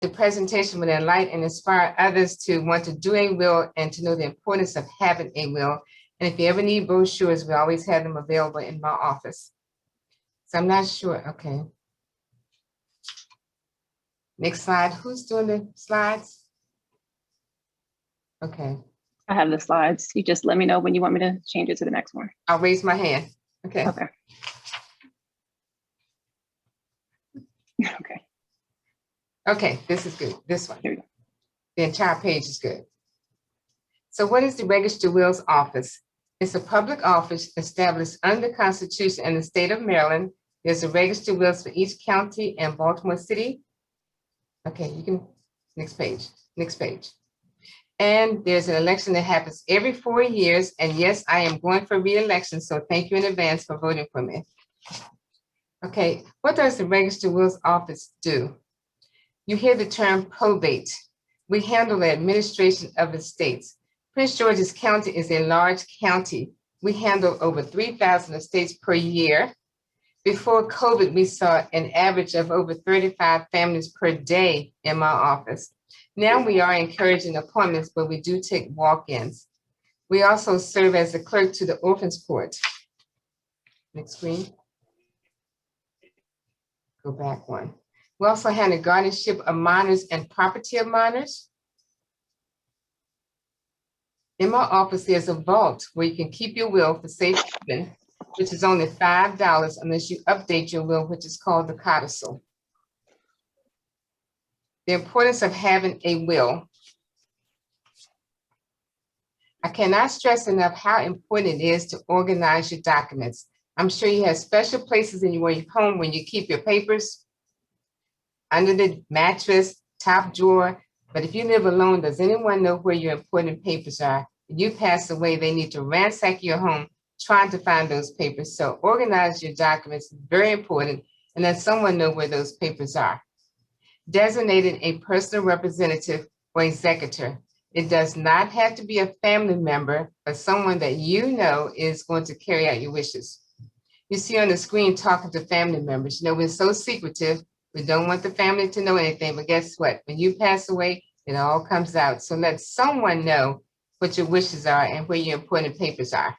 The presentation will enlighten and inspire others to want to do a will and to know the importance of having a will. And if you ever need brochures, we always have them available in my office. So I'm not sure. Okay. Next slide. Who's doing the slides? Okay. I have the slides. You just let me know when you want me to change it to the next one. I'll raise my hand. Okay. Okay. Okay. Okay, this is good. This one. Here we go. The entire page is good. So what is the Register of Wills Office? It's a public office established under the Constitution in the state of Maryland. There's a Register of Wills for each county and Baltimore City. Okay, you can, next page, next page. And there's an election that happens every 4 years. And yes, I am going for re-election, so thank you in advance for voting for me. Okay, what does the Register of Wills Office do? You hear the term probate. We handle the administration of estates. Prince George's County is a large county. We handle over 3,000 estates per year. Before COVID, we saw an average of over 35 families per day in my office. Now we are encouraging appointments, but we do take walk-ins. We also serve as the clerk to the Orphans Court. Next screen. Go back one. We also handle guardianship of minors and property of minors. In my office, there's a vault where you can keep your will for safekeeping, which is only $5 unless you update your will, which is called the codicil. The importance of having a will. I cannot stress enough how important it is to organize your documents. I'm sure you have special places in your home when you keep your papers, under the mattress, top drawer. But if you live alone, does anyone know where your important papers are? If you pass away, they need to ransack your home trying to find those papers. So organize your documents, very important, and let someone know where those papers are. Designating a personal representative or executor. It does not have to be a family member, but someone that you know is going to carry out your wishes. You see on the screen talking to family members. You know, we're so secretive. We don't want the family to know anything, but guess what? When you pass away, it all comes out. So let someone know what your wishes are and where your important papers are.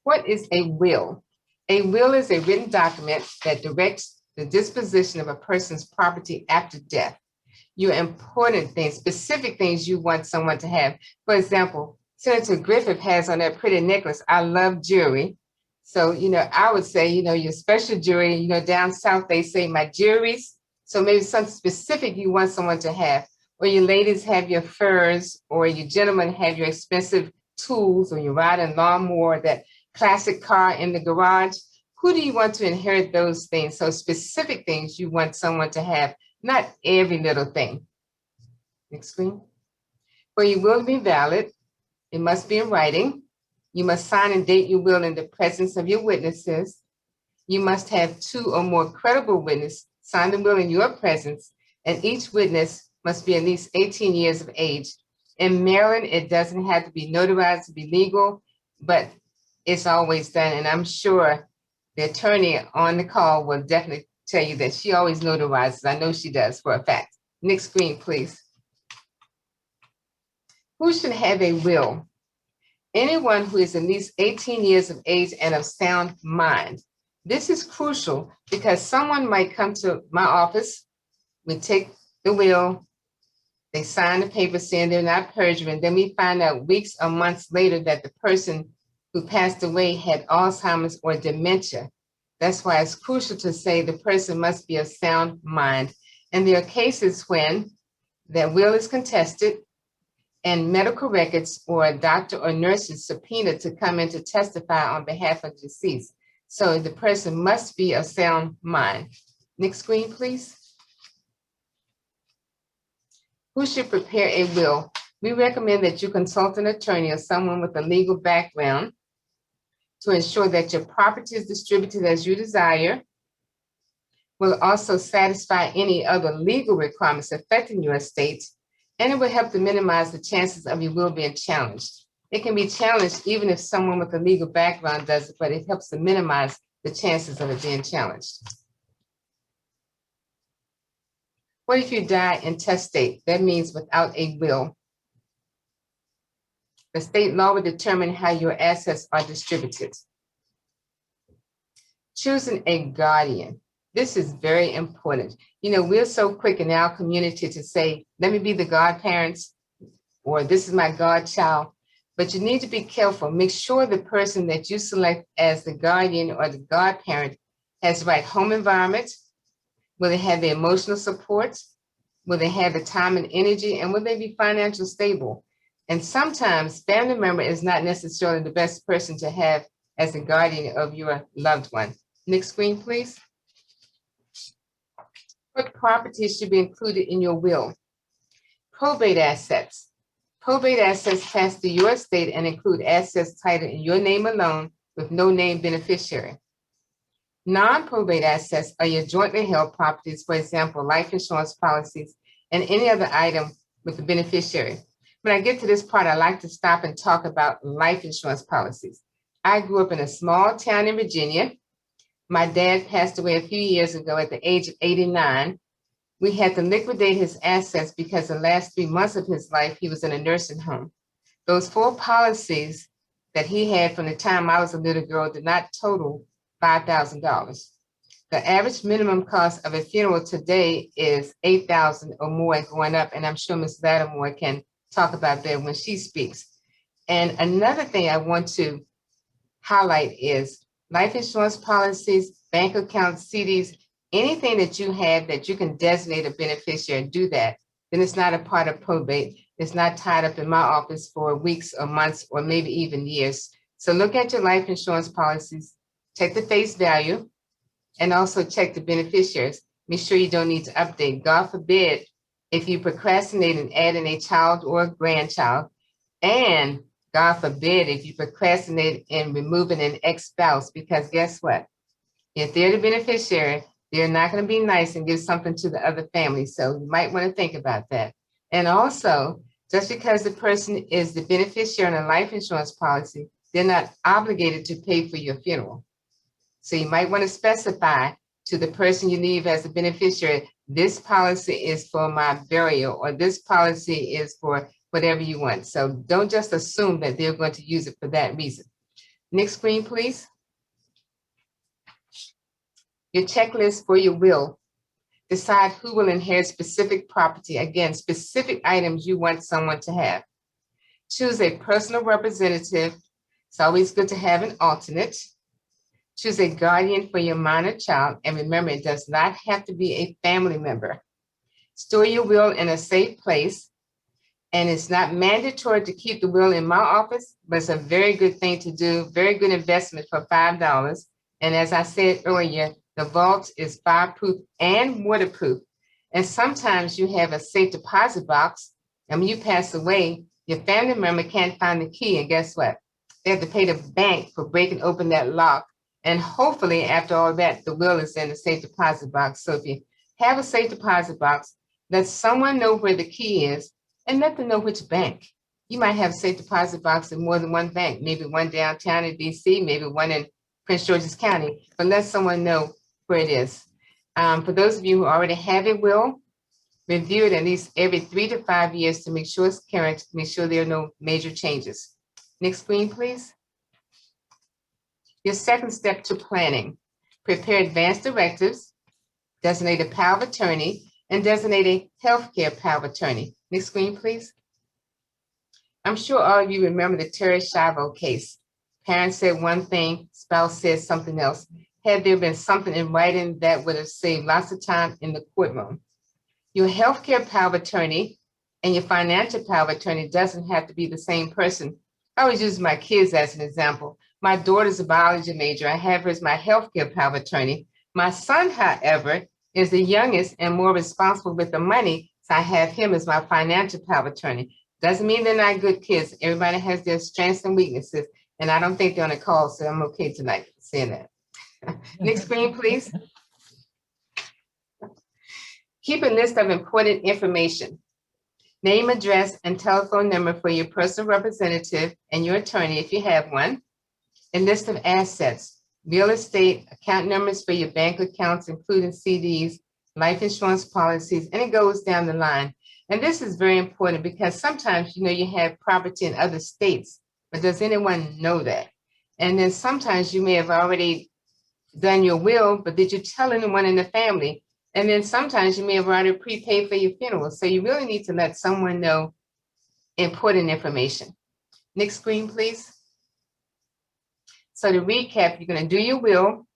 What is a will? A will is a written document that directs the disposition of a person's property after death. Your important things, specific things you want someone to have. For example, Senator Griffith has on that pretty necklace, I love jewelry. So, you know, I would say, you know, your special jewelry, you know, down south, they say my jewelries. So maybe something specific you want someone to have, or your ladies have your furs, or your gentlemen have your expensive tools, or you ride a lawnmower, that classic car in the garage. Who do you want to inherit those things? So specific things you want someone to have, not every little thing. Next screen. For your will to be valid, it must be in writing. You must sign and date your will in the presence of your witnesses. You must have 2 or more credible witnesses sign the will in your presence, and each witness must be at least 18 years of age. In Maryland, it doesn't have to be notarized to be legal, but it's always done. And I'm sure the attorney on the call will definitely tell you that she always notarizes. I know she does for a fact. Next screen, please. Who should have a will? Anyone who is at least 18 years of age and of sound mind. This is crucial because someone might come to my office, we take the will, they sign the paper saying they're not perjuring, then we find out weeks or months later that the person who passed away had Alzheimer's or dementia. That's why it's crucial to say the person must be of sound mind. And there are cases when that will is contested and medical records or a doctor or nurse is subpoenaed to come in to testify on behalf of the deceased. So the person must be of sound mind. Next screen, please. Who should prepare a will? We recommend that you consult an attorney or someone with a legal background to ensure that your property is distributed as you desire. Will also satisfy any other legal requirements affecting your estate, and it will help to minimize the chances of your will being challenged. It can be challenged even if someone with a legal background does it, but it helps to minimize the chances of it being challenged. What if you die intestate? That means without a will. The state law will determine how your assets are distributed. Choosing a guardian. This is very important. You know, we're so quick in our community to say, let me be the godparents, or this is my godchild. But you need to be careful. Make sure the person that you select as the guardian or the godparent has the right home environment. Will they have the emotional support? Will they have the time and energy? And will they be financially stable? And sometimes family member is not necessarily the best person to have as the guardian of your loved one. Next screen, please. What properties should be included in your will? Probate assets. Probate assets pass through your estate and include assets titled in your name alone with no named beneficiary. Non-probate assets are your jointly held properties, for example, life insurance policies and any other item with the beneficiary. When I get to this part, I like to stop and talk about life insurance policies. I grew up in a small town in Virginia. My dad passed away a few years ago at the age of 89. We had to liquidate his assets because the last 3 months of his life, he was in a nursing home. Those 4 policies that he had from the time I was a little girl did not total $5,000. The average minimum cost of a funeral today is $8,000 or more and going up. And I'm sure Ms. Latimore can talk about that when she speaks. And another thing I want to highlight is life insurance policies, bank accounts, CDs, anything that you have that you can designate a beneficiary, do that. Then it's not a part of probate. It's not tied up in my office for weeks or months or maybe even years. So look at your life insurance policies, check the face value, and also check the beneficiaries. Make sure you don't need to update. God forbid if you procrastinate in adding a child or a grandchild, and God forbid if you procrastinate in removing an ex-spouse, because guess what? If they're the beneficiary, they're not going to be nice and give something to the other family. So you might want to think about that. And also, just because the person is the beneficiary in a life insurance policy, they're not obligated to pay for your funeral. So you might want to specify to the person you leave as a beneficiary, this policy is for my burial, or this policy is for whatever you want. So don't just assume that they're going to use it for that reason. Next screen, please. Your checklist for your will. Decide who will inherit specific property. Again, specific items you want someone to have. Choose a personal representative. It's always good to have an alternate. Choose a guardian for your minor child. And remember, it does not have to be a family member. Store your will in a safe place. And it's not mandatory to keep the will in my office, but it's a very good thing to do. Very good investment for $5. And as I said earlier, the vault is fireproof and waterproof. And sometimes you have a safe deposit box, and when you pass away, your family member can't find the key. And guess what? They have to pay the bank for breaking open that lock. And hopefully, after all that, the will is in the safe deposit box. So if you have a safe deposit box, let someone know where the key is and let them know which bank. You might have a safe deposit box in more than one bank, maybe one downtown in DC, maybe one in Prince George's County, but let someone know where it is. For those of you who already have a will, review it at least every 3 to 5 years to make sure it's current, make sure there are no major changes. Next screen, please. Your second step to planning. Prepare advance directives, designate a power of attorney, and designate a healthcare power of attorney. Next screen, please. I'm sure all of you remember the Terry Schiavo case. Parents said one thing, spouse said something else. Had there been something in writing, that would have saved lots of time in the courtroom. Your healthcare power of attorney and your financial power of attorney doesn't have to be the same person. I always use my kids as an example. My daughter's a biology major. I have her as my healthcare power of attorney. My son, however, is the youngest and more responsible with the money, so I have him as my financial power of attorney. Doesn't mean they're not good kids. Everybody has their strengths and weaknesses, and I don't think they're on a call, so I'm okay tonight saying that. Next screen, please. Keep a list of important information. Name, address, and telephone number for your personal representative and your attorney if you have one. A list of assets, real estate, account numbers for your bank accounts, including CDs, life insurance policies, and it goes down the line. And this is very important because sometimes, you have property in other states, but does anyone know that? And then sometimes you may have already done your will, but did you tell anyone in the family? And then sometimes you may have already prepaid for your funeral. So you really need to let someone know important information. Next screen, please. So to recap, you're going to do your will,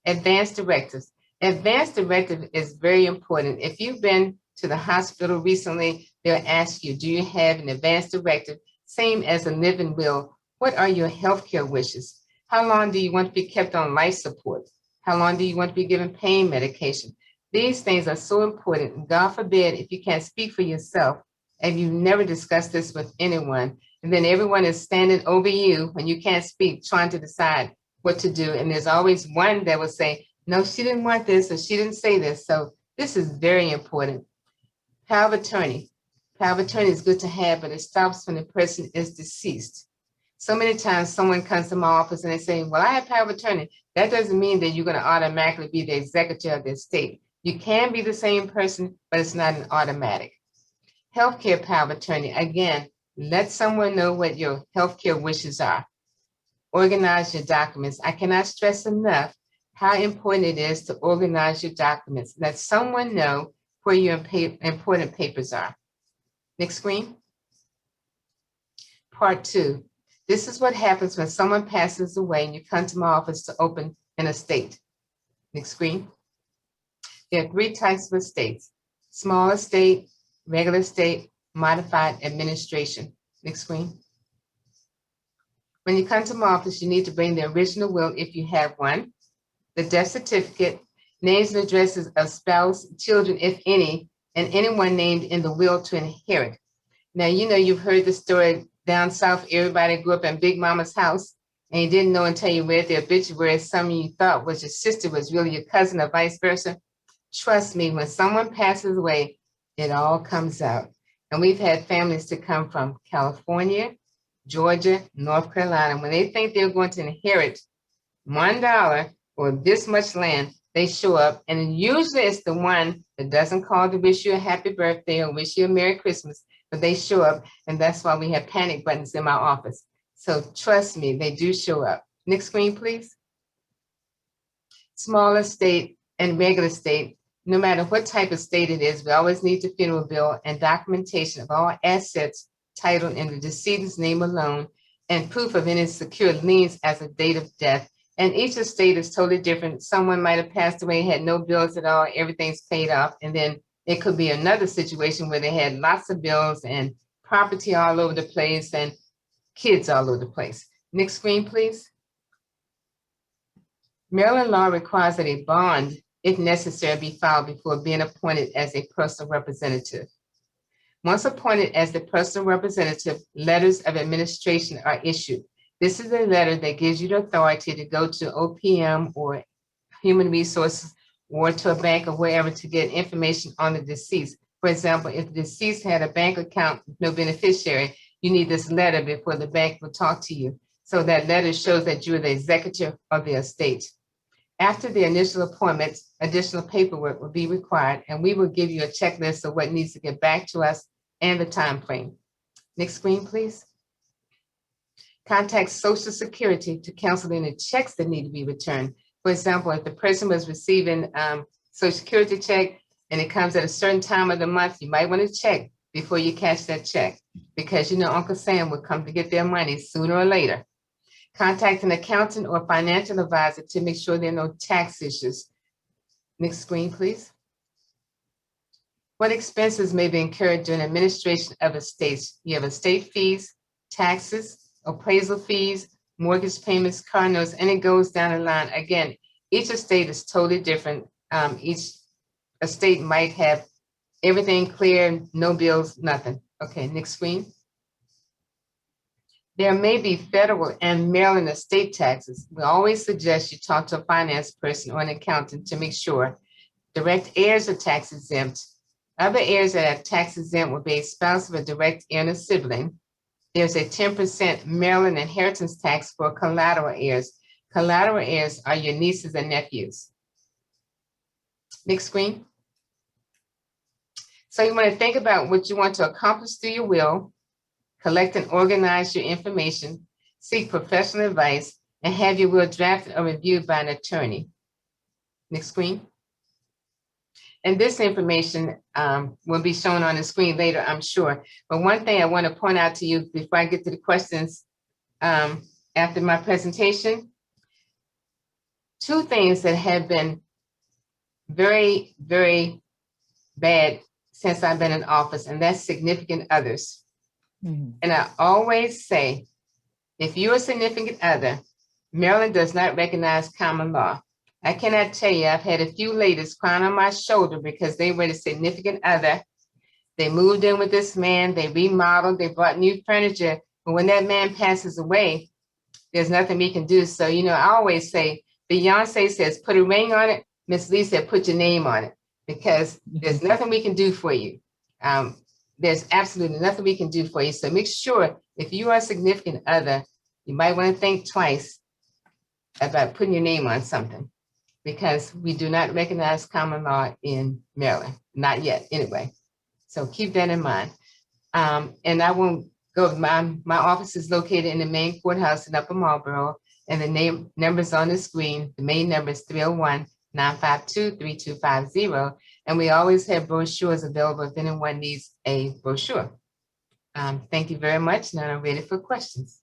advance directives. Advance directive is very important. If you've been to the hospital recently, they'll ask you, do you have an advance directive? Same as a living will. What are your healthcare wishes? How long do you want to be kept on life support? How long do you want to be given pain medication? These things are so important. God forbid if you can't speak for yourself and you've never discussed this with anyone, and then everyone is standing over you when you can't speak, trying to decide what to do. And there's always one that will say, no, she didn't want this, or she didn't say this. So this is very important. Power of attorney. Power of attorney is good to have, but it stops when the person is deceased. So many times someone comes to my office and they say, well, I have power of attorney. That doesn't mean that you're going to automatically be the executor of the estate. You can be the same person, but it's not an automatic. Healthcare power of attorney. Again, let someone know what your healthcare wishes are. Organize your documents. I cannot stress enough how important it is to organize your documents. Let someone know where your important papers are. Next screen. Part 2. This is what happens when someone passes away and you come to my office to open an estate. Next screen. There are 3 types of estates: small estate, regular estate, modified administration. Next screen. When you come to my office, you need to bring the original will if you have one, the death certificate, names and addresses of spouse, children, if any, and anyone named in the will to inherit. Now, you've heard the story down south, everybody grew up in Big Mama's house, and you didn't know until you read the obituary someone you thought was your sister was really your cousin or vice versa. Trust me, when someone passes away, it all comes out. And we've had families to come from California, Georgia, North Carolina. When they think they're going to inherit $1 or this much land, they show up. And usually it's the one that doesn't call to wish you a happy birthday or wish you a Merry Christmas, but they show up. And that's why we have panic buttons in my office. So trust me, they do show up. Next screen, please. Small estate and regular estate. No matter what type of estate it is, we always need the funeral bill and documentation of all assets titled in the decedent's name alone, and proof of any secured liens as of date of death. And each estate is totally different. Someone might have passed away, had no bills at all, everything's paid off. And then it could be another situation where they had lots of bills and property all over the place and kids all over the place. Next screen, please. Maryland law requires that a bond, if necessary, be filed before being appointed as a personal representative. Once appointed as the personal representative, letters of administration are issued. This is a letter that gives you the authority to go to OPM or Human Resources or to a bank or wherever to get information on the deceased. For example, if the deceased had a bank account with no beneficiary, you need this letter before the bank will talk to you. So that letter shows that you're the executor of the estate. After the initial appointment, additional paperwork will be required, and we will give you a checklist of what needs to get back to us and the time frame. Next screen, please. Contact Social Security to cancel any checks that need to be returned. For example, if the person was receiving Social Security check and it comes at a certain time of the month, you might want to check before you cash that check, because Uncle Sam will come to get their money sooner or later. Contact an accountant or financial advisor to make sure there are no tax issues. Next screen, please. What expenses may be incurred during administration of estates? You have estate fees, taxes, appraisal fees, mortgage payments, car notes, and it goes down the line. Again, each estate is totally different. Each estate might have everything clear, no bills, nothing. Okay, next screen. There may be federal and Maryland estate taxes. We always suggest you talk to a finance person or an accountant to make sure. Direct heirs are tax exempt. Other heirs that are tax exempt will be a spouse of a direct heir and a sibling. There's a 10% Maryland inheritance tax for collateral heirs. Collateral heirs are your nieces and nephews. Next screen. So you want to think about what you want to accomplish through your will, collect and organize your information, seek professional advice, and have your will drafted or reviewed by an attorney. Next screen. And this information will be shown on the screen later, I'm sure. But one thing I want to point out to you before I get to the questions after my presentation, two things that have been very, very bad since I've been in office, and that's significant others. And I always say, if you're a significant other, Maryland does not recognize common law. I cannot tell you, I've had a few ladies crying on my shoulder because they were the significant other. They moved in with this man, they remodeled, they bought new furniture. But when that man passes away, there's nothing we can do. So, you know, I always say, Beyonce says, put a ring on it. Miss Lee said, put your name on it, because there's nothing we can do for you. There's absolutely nothing we can do for you. So make sure if you are a significant other, you might want to think twice about putting your name on something, because we do not recognize common law in Maryland, not yet anyway. So keep that in mind. And I won't go, my office is located in the main courthouse in Upper Marlboro, and the number's on the screen. The main number is 301-952-3250. And we always have brochures available if anyone needs a brochure. Thank you very much. Now I'm ready for questions.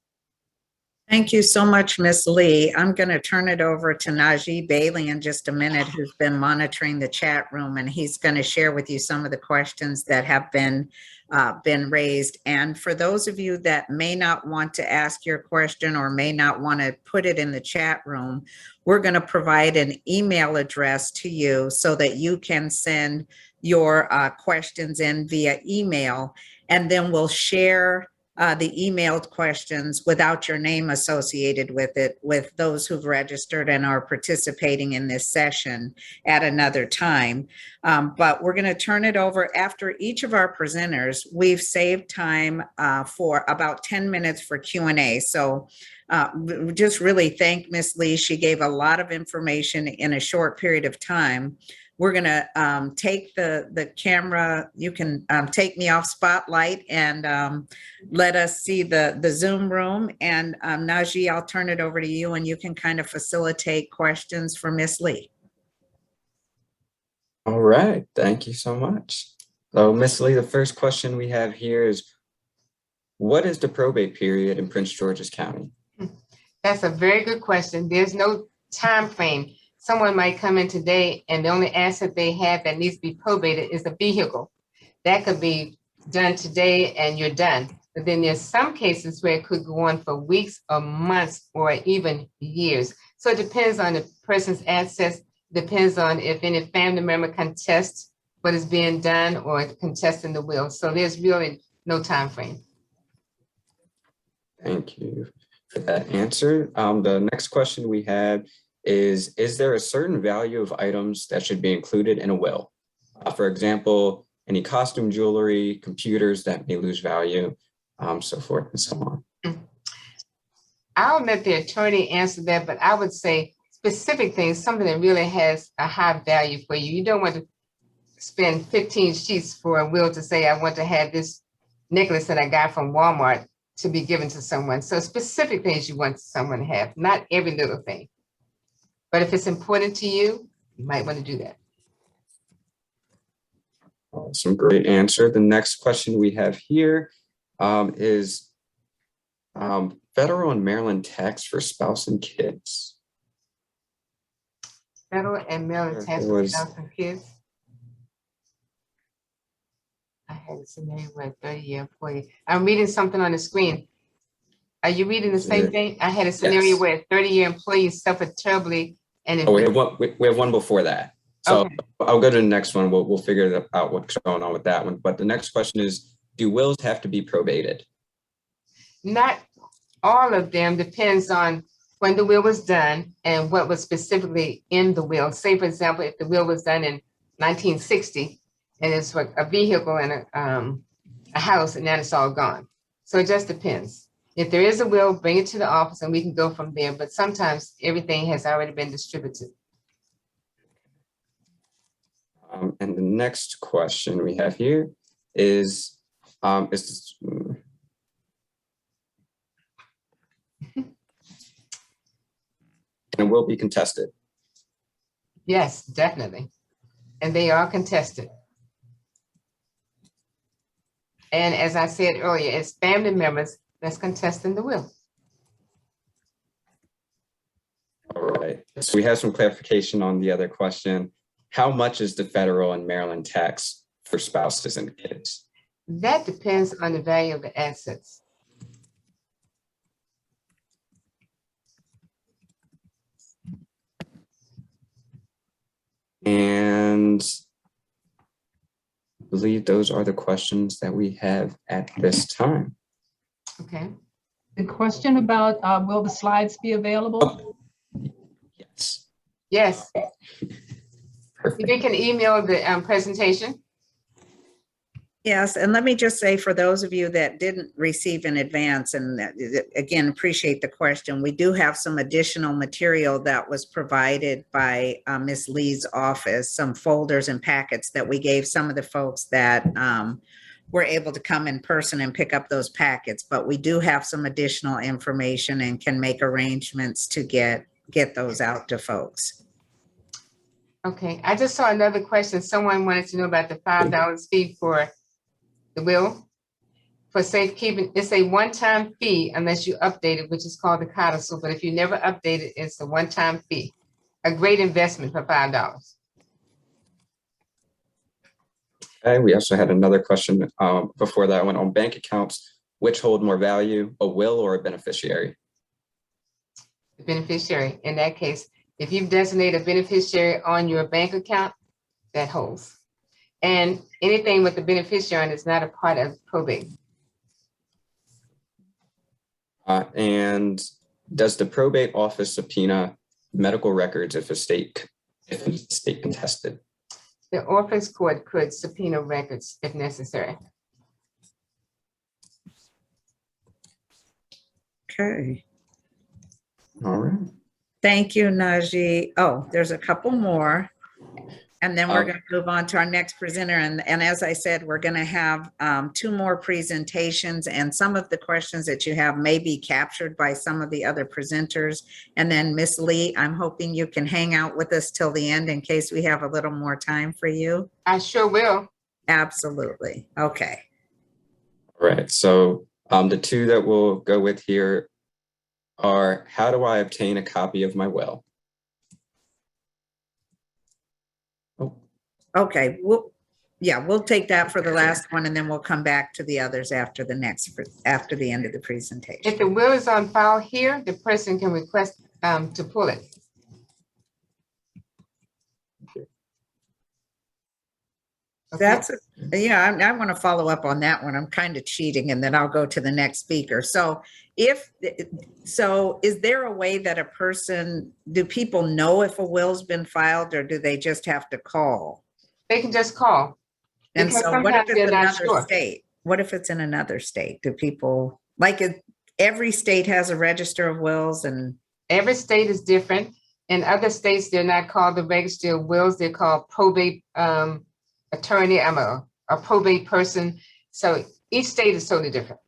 Thank you so much, Ms. Lee. I'm going to turn it over to Najee Bailey in just a minute, who's been monitoring the chat room, and he's going to share with you some of the questions that have been raised. And for those of you that may not want to ask your question or may not want to put it in the chat room, we're going to provide an email address to you so that you can send your questions in via email, and then we'll share the emailed questions without your name associated with it with those who've registered and are participating in this session at another time. But we're going to turn it over after each of our presenters. We've saved time for about 10 minutes for Q&A. So just really thank Ms. Lee. She gave a lot of information in a short period of time. We're going to take the camera. You can take me off spotlight and let us see the Zoom room. And Najee, I'll turn it over to you, and you can kind of facilitate questions for Ms. Lee. All right, thank you so much. So Ms. Lee, the first question we have here is, what is the probate period in Prince George's County? That's a very good question. There's no time frame. Someone might come in today and the only asset they have that needs to be probated is a vehicle. That could be done today and you're done. But then there's some cases where it could go on for weeks or months or even years. So it depends on the person's assets, depends on if any family member contests what is being done or contesting the will. So there's really no time frame. Thank you for that answer. The next question we have is there a certain value of items that should be included in a will? For example, any costume jewelry, computers that may lose value, so forth and so on. I'll let the attorney answer that, but I would say specific things, something that really has a high value for you. You don't want to spend 15 sheets for a will to say, I want to have this necklace that I got from Walmart to be given to someone. So specific things you want someone to have, not every little thing. But if it's important to you, you might want to do that. Awesome, great answer. The next question we have here is federal and Maryland tax for spouse and kids. Federal and Maryland tax for spouse and kids. I had a scenario where 30-year employee. I'm reading something on the screen. Are you reading the same thing? I had a scenario where a 30-year employee suffered terribly. And we have one before that. So okay. I'll go to the next one. We'll figure out what's going on with that one. But the next question is, do wills have to be probated? Not all of them. Depends on when the will was done and what was specifically in the will. Say, for example, if the will was done in 1960 and it's for a vehicle and a house, and then it's all gone. So it just depends. If there is a will, bring it to the office and we can go from there. But sometimes everything has already been distributed. And the next question we have here is and it will be contested. Yes, definitely. And they are contested. And as I said earlier, it's family members that's contesting the will. All right. So we have some clarification on the other question. How much is the federal and Maryland tax for spouses and kids? That depends on the value of the assets. And I believe those are the questions that we have at this time. Okay. The question about will the slides be available? Yes. Yes, Perfect. you can email the presentation. Yes, and let me just say for those of you that didn't receive in advance, and again, appreciate the question, we do have some additional material that was provided by Ms. Lee's office, some folders and packets that we gave some of the folks that were able to come in person and pick up those packets, but we do have some additional information and can make arrangements to get those out to folks. Okay, I just saw another question. Someone wanted to know about the $5 fee for the will for safekeeping. It's a one-time fee unless you update it, which is called the codicil. But if you never update it, it's a one-time fee. A great investment for $5. Okay, we also had another question before that one on bank accounts. Which hold more value, a will or a beneficiary? The beneficiary. In that case, if you've designated a beneficiary on your bank account, that holds. And anything with the beneficiary on is not a part of probate. And does the probate office subpoena medical records if a state contested? The office court could subpoena records if necessary. Okay. All right. Thank you, Najee. Oh, there's a couple more. And then we're going to move on to our next presenter. And as I said, we're going to have 2 more presentations, and some of the questions that you have may be captured by some of the other presenters. And then Ms. Lee, I'm hoping you can hang out with us till the end in case we have a little more time for you. I sure will. Absolutely. Okay. All right. So the 2 that we'll go with here are, how do I obtain a copy of my will? Okay. We'll take that for the last one, and then we'll come back to the others after the end of the presentation. If the will is on file here, the person can request to pull it. Okay. I want to follow up on that one. I'm kind of cheating, and then I'll go to the next speaker. So is there a way that do people know if a will's been filed, or do they just have to call? They can just call. And Because so what if sometimes it's they're not another sure. state? What if it's in another state? Do people, every state has a register of wills, and Every state is different. In other states, they're not called the register of wills. They're called probate attorney. I'm a probate person. So each state is totally different.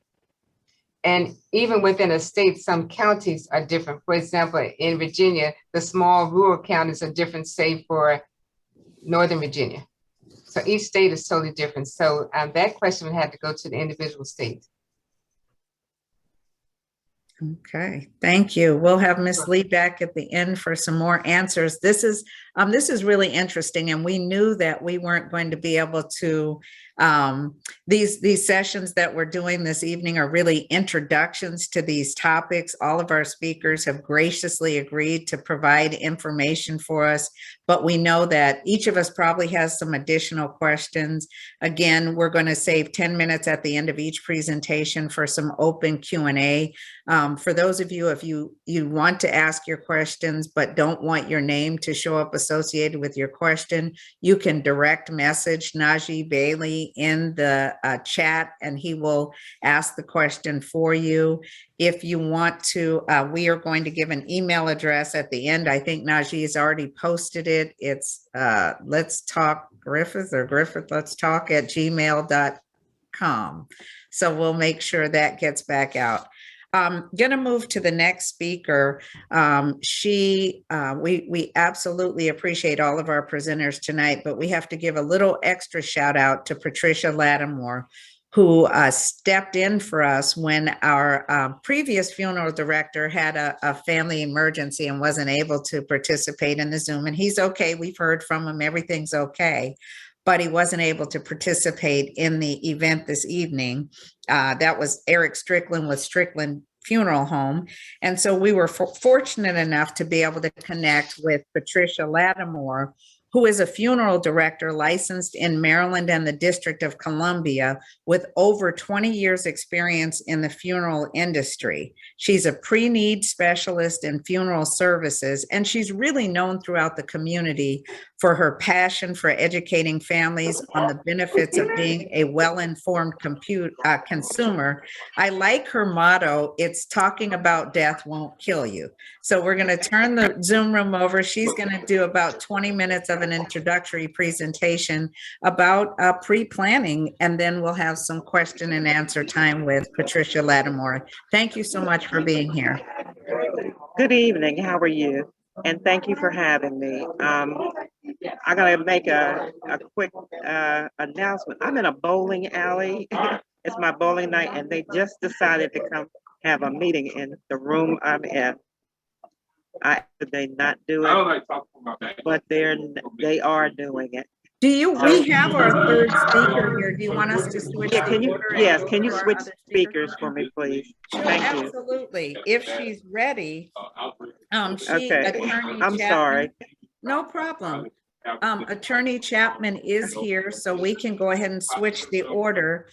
And even within a state, some counties are different. For example, in Virginia, the small rural counties are different, say for Northern Virginia. So each state is totally different. So that question would have to go to the individual state. okay, thank you. We'll have Ms. Lee back at the end for some more answers. This is really interesting, and we knew that we weren't going to be able to, these sessions that we're doing this evening are really introductions to these topics. All of our speakers have graciously agreed to provide information for us, but we know that each of us probably has some additional questions. Again, we're going to save 10 minutes at the end of each presentation for some open Q&A. For those of you, if you want to ask your questions but don't want your name to show up associated with your question, you can direct message Najee Bailey in the chat and he will ask the question for you. If you want to, we are going to give an email address at the end. I think Najee has already posted it. It's let's talk Griffith let's talk at gmail.com. So we'll make sure that gets back out. Going to move to the next speaker. We absolutely appreciate all of our presenters tonight, but we have to give a little extra shout out to Patricia Latimore, who stepped in for us when our previous funeral director had a family emergency and wasn't able to participate in the Zoom. And he's okay. We've heard from him. Everything's okay. But he wasn't able to participate in the event this evening. That was Eric Strickland with Strickland Funeral Home. And so we were fortunate enough to be able to connect with Patricia Latimore, who is a funeral director licensed in Maryland and the District of Columbia with over 20 years experience in the funeral industry. She's a pre-need specialist in funeral services, and she's really known throughout the community for her passion for educating families on the benefits of being a well-informed consumer. I like her motto, it's talking about death won't kill you. So we're gonna turn the Zoom room over. She's gonna do about 20 minutes of an introductory presentation about pre-planning, and then we'll have some question and answer time with Patricia Latimore. Thank you so much for being here. Good evening. How are you? And thank you for having me. I'm going to make a quick announcement. I'm in a bowling alley. It's my bowling night, and they just decided to come have a meeting in the room I'm in. They not do it, but they are doing it. We have our third speaker here. Do you want us to switch? Yeah, can you switch speakers for me, please? Sure, Thank you. absolutely. If she's ready. Okay, Attorney I'm Chapman, sorry. No problem. Attorney Chapman is here, so we can go ahead and switch the order.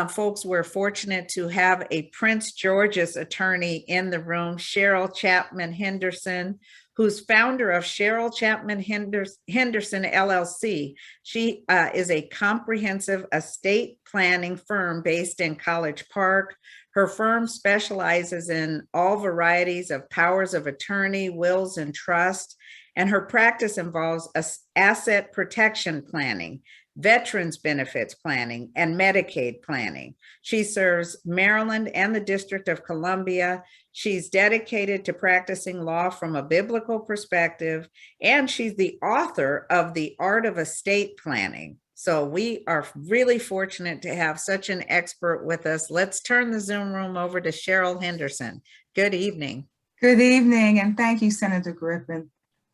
Folks, we're fortunate to have a Prince George's attorney in the room, Cheryl Chapman Henderson, who's founder of Cheryl Chapman Henderson LLC. She is a comprehensive estate planning firm based in College Park. Her firm specializes in all varieties of powers of attorney, wills, and trust, and her practice involves asset protection planning, veterans benefits planning, and Medicaid planning. She serves Maryland and the District of Columbia. She's dedicated to practicing law from a biblical perspective, and she's the author of The Art of Estate Planning. So we are really fortunate to have such an expert with us. Let's turn the Zoom room over to Cheryl Henderson. Good evening. Good evening, and thank you, Senator Griffin,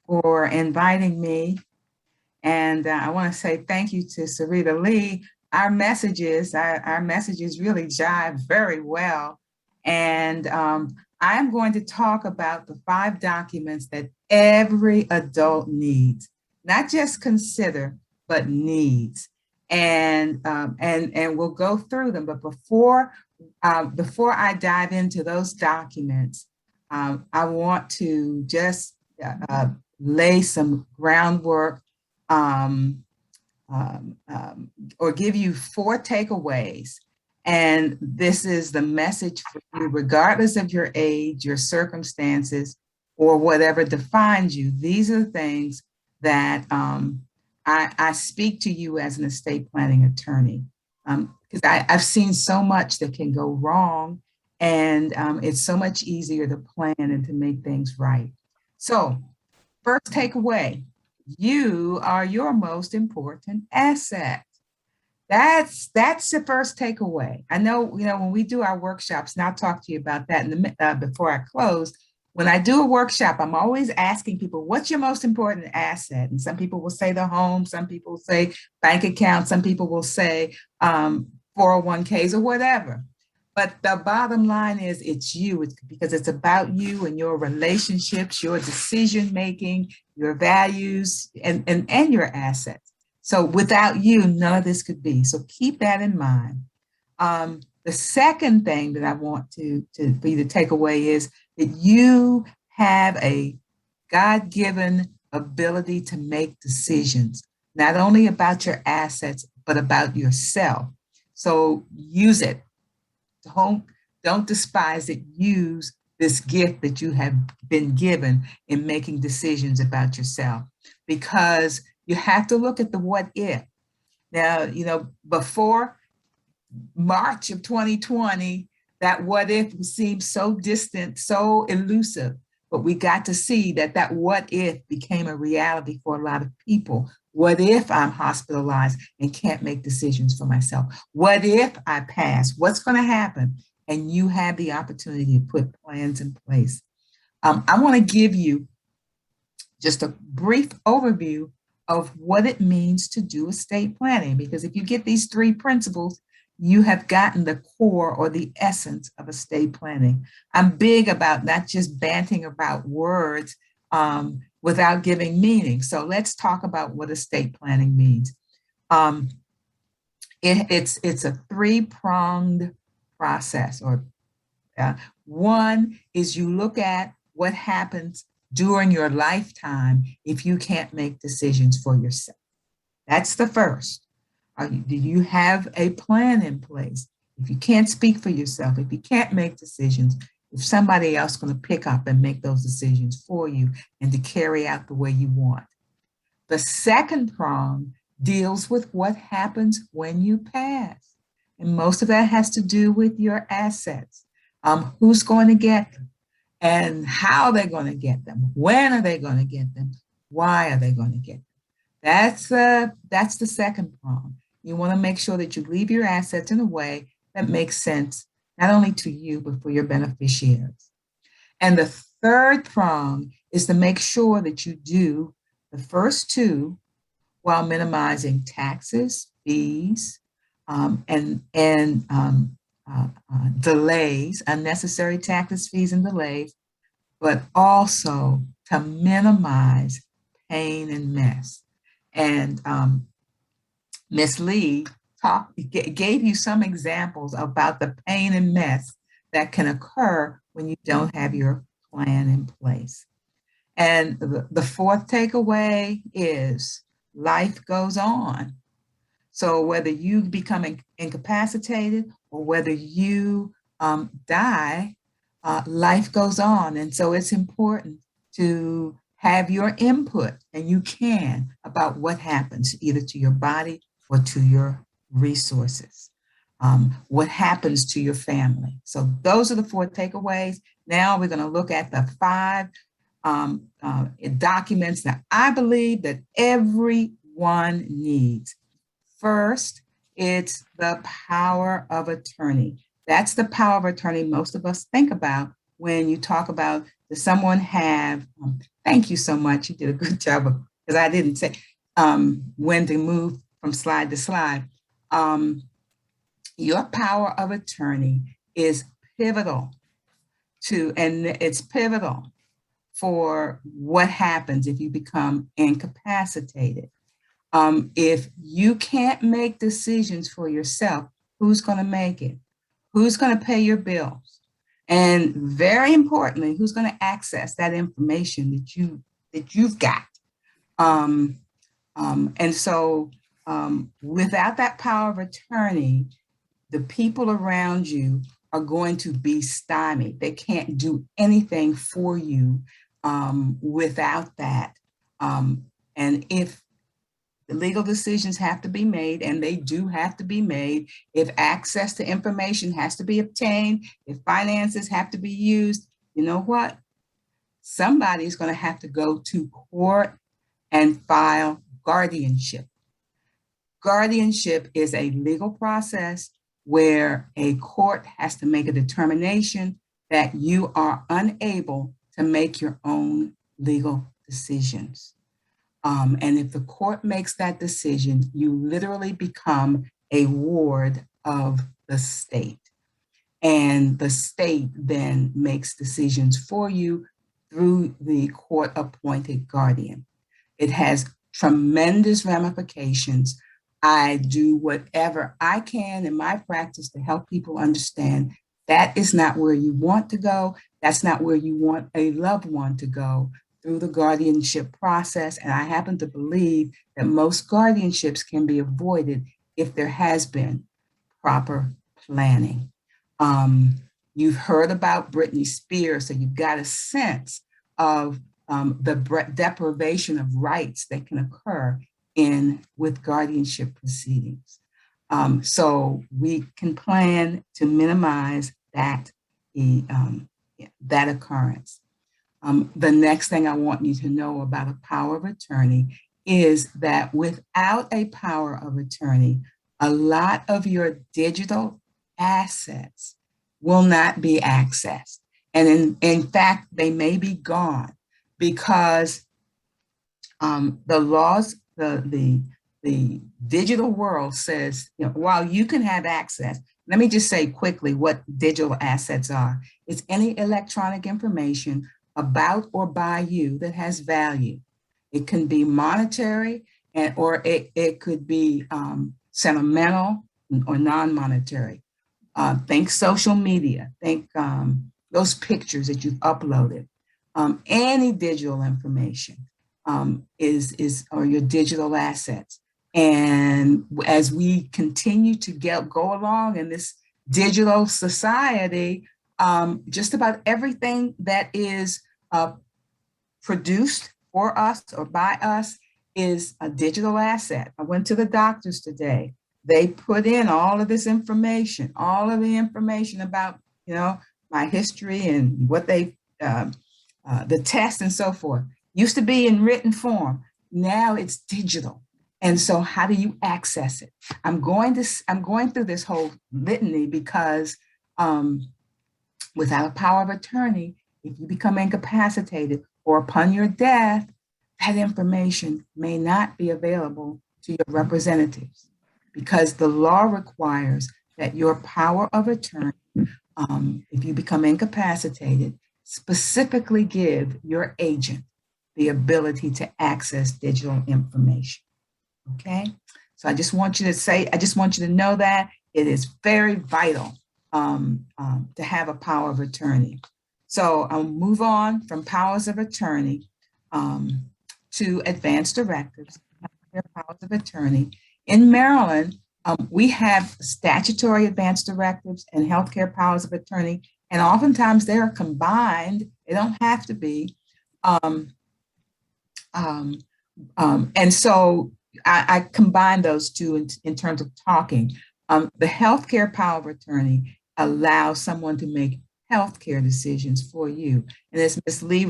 for inviting me. And I want to say thank you to Cereta Lee. Our messages really jive very well. And I'm going to talk about the 5 documents that every adult needs, not just consider, but needs. And we'll go through them. But before I dive into those documents, I want to just lay some groundwork or give you 4 takeaways. And this is the message for you, regardless of your age, your circumstances, or whatever defines you. These are the things that I speak to you as an estate planning attorney, because I've seen so much that can go wrong, and it's so much easier to plan and to make things right. So first takeaway, you are your most important asset. That's the first takeaway. I know, when we do our workshops, and I'll talk to you about that before I close. When I do a workshop, I'm always asking people, what's your most important asset? And some people will say the home, some people will say bank account, some people will say 401ks or whatever. But the bottom line is it's you, because it's about you and your relationships, your decision-making, your values, and your assets. So without you, none of this could be. So keep that in mind. The The second thing that I want for you to take away is that you have a God-given ability to make decisions, not only about your assets, but about yourself. So use it. Don't despise it. Use this gift that you have been given in making decisions about yourself, because you have to look at the what if. Now, before March of 2020, that what if seemed so distant, so elusive, but we got to see that what if became a reality for a lot of people. What if I'm hospitalized and can't make decisions for myself? What if I pass? What's going to happen? And you have the opportunity to put plans in place. I want to give you just a brief overview of what it means to do estate planning, because if you get these 3 principles, you have gotten the core or the essence of estate planning. I'm big about not just banting about words without giving meaning. So let's talk about what estate planning means. It's a 3-pronged process. One is you look at what happens during your lifetime if you can't make decisions for yourself. That's the first. Do you have a plan in place? If you can't speak for yourself, if you can't make decisions, if somebody else is going to pick up and make those decisions for you and to carry out the way you want. The second prong deals with what happens when you pass. And most of that has to do with your assets. Who's going to get them? And how they're going to get them? When are they going to get them? Why are they going to get them? That's the second prong. You want to make sure that you leave your assets in a way that makes sense, not only to you, but for your beneficiaries. And the third prong is to make sure that you do the first 2 while minimizing taxes, fees, and delays, unnecessary taxes, fees, and delays, but also to minimize pain and mess. And Ms. Lee gave you some examples about the pain and mess that can occur when you don't have your plan in place. And the fourth takeaway is life goes on. So whether you become incapacitated or whether you die, life goes on. And so it's important to have your input, and you can, about what happens either to your body or to your resources, what happens to your family. So those are the 4 takeaways. Now we're going to look at the 5 documents that I believe that everyone needs. First, it's the power of attorney. That's the power of attorney most of us think about when you talk about, does someone have, thank you so much, you did a good job of, because I didn't say when to move from slide to slide. Your power of attorney is pivotal and it's pivotal for what happens if you become incapacitated. If you can't make decisions for yourself, who's going to make it? Who's going to pay your bills? And very importantly, who's going to access that information that you've got? And so without that power of attorney, the people around you are going to be stymied. They can't do anything for you without that. And if the legal decisions have to be made, and they do have to be made, if access to information has to be obtained, if finances have to be used, you know what? Somebody's going to have to go to court and file guardianship. Guardianship is a legal process where a court has to make a determination that you are unable to make your own legal decisions. And if the court makes that decision, you literally become a ward of the state. And the state then makes decisions for you through the court-appointed guardian. It has tremendous ramifications I do whatever I can in my practice to help people understand that is not where you want to go. That's not where you want a loved one to go through the guardianship process. And I happen to believe that most guardianships can be avoided if there has been proper planning. You've heard about Britney Spears, so you've got a sense of the deprivation of rights that can occur with guardianship proceedings. So we can plan to minimize that occurrence. The next thing I want you to know about a power of attorney is that without a power of attorney, a lot of your digital assets will not be accessed. And in fact, they may be gone because the laws, the digital world says, while you can have access, let me just say quickly what digital assets are. It's any electronic information about or by you that has value. It can be monetary, or it could be sentimental or non-monetary. Think social media, think those pictures that you've uploaded. Any digital information are your digital assets. And as we continue to go along in this digital society, just about everything that is produced for us or by us is a digital asset. I went to the doctors today. They put in all of this information, all of the information about, my history and what the test and so forth. Used to be in written form. Now it's digital. And so how do you access it? I'm going through this whole litany because without a power of attorney, if you become incapacitated or upon your death, that information may not be available to your representatives because the law requires that your power of attorney, if you become incapacitated, specifically give your agent the ability to access digital information. Okay, so I just want you to know that it is very vital to have a power of attorney. So I'll move on from powers of attorney to advance directives, powers of attorney. In Maryland, we have statutory advance directives and healthcare powers of attorney, and oftentimes they are combined. They don't have to be. And so I combine those two in terms of talking. The healthcare power of attorney allows someone to make healthcare decisions for you. And as Ms. Lee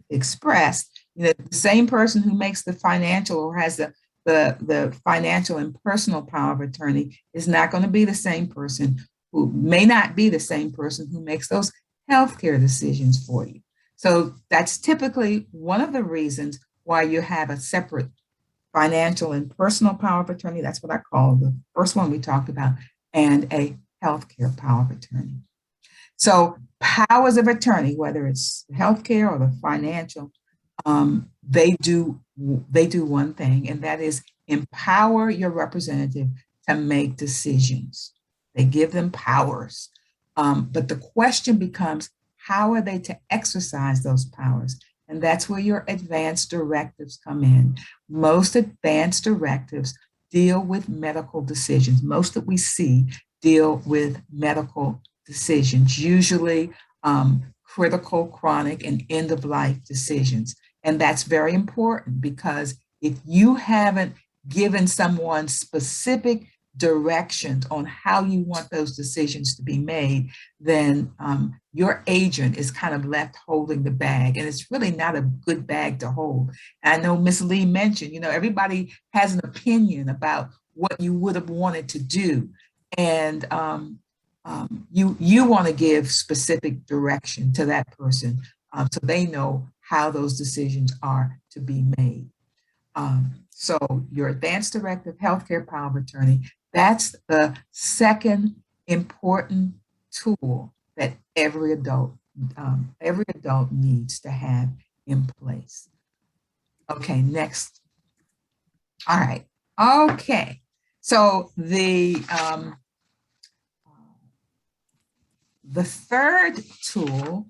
expressed, the same person who makes the financial or has the financial and personal power of attorney is not going to be the same person may not be the same person who makes those healthcare decisions for you. So that's typically one of the reasons why you have a separate financial and personal power of attorney. That's what I call the first one we talked about, and a healthcare power of attorney. So powers of attorney, whether it's healthcare or the financial, they do one thing, and that is empower your representative to make decisions. They give them powers. But the question becomes, how are they to exercise those powers? And that's where your advance directives come in. Most advance directives deal with medical decisions. Most that we see deal with medical decisions, usually critical, chronic, and end-of-life decisions. And that's very important because if you haven't given someone specific directions on how you want those decisions to be made, then your agent is kind of left holding the bag, and it's really not a good bag to hold. And I know Ms. Lee mentioned, everybody has an opinion about what you would have wanted to do, and you want to give specific direction to that person so they know how those decisions are to be made. So your advance directive healthcare power of attorney, that's the second important tool that every adult needs to have in place. Okay, next. All right. Okay, so the third tool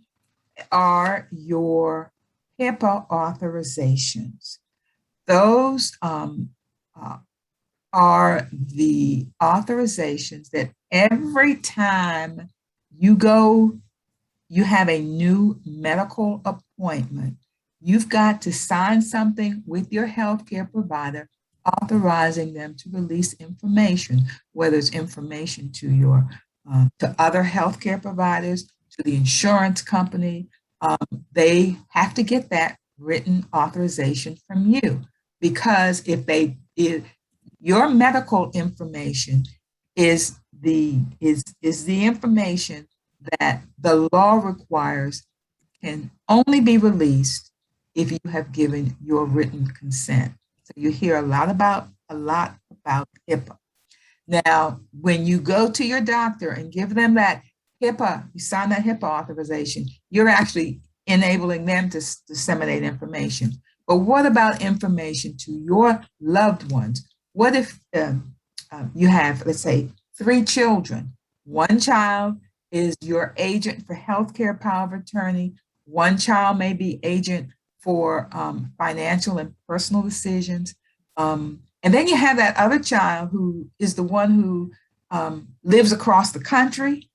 are your HIPAA authorizations. Those are the authorizations that every time you have a new medical appointment, you've got to sign something with your healthcare provider authorizing them to release information, whether it's information to to other healthcare providers, to the insurance company. They have to get that written authorization from you, because if your medical information is the information that the law requires can only be released if you have given your written consent. So you hear a lot about HIPAA. Now, when you go to your doctor and give them that HIPAA, you sign that HIPAA authorization, you're actually enabling them to disseminate information. But what about information to your loved ones? What if you have, let's say, 3 children? One child is your agent for healthcare power of attorney. One child may be agent for financial and personal decisions. And then you have that other child who is the one who lives across the country,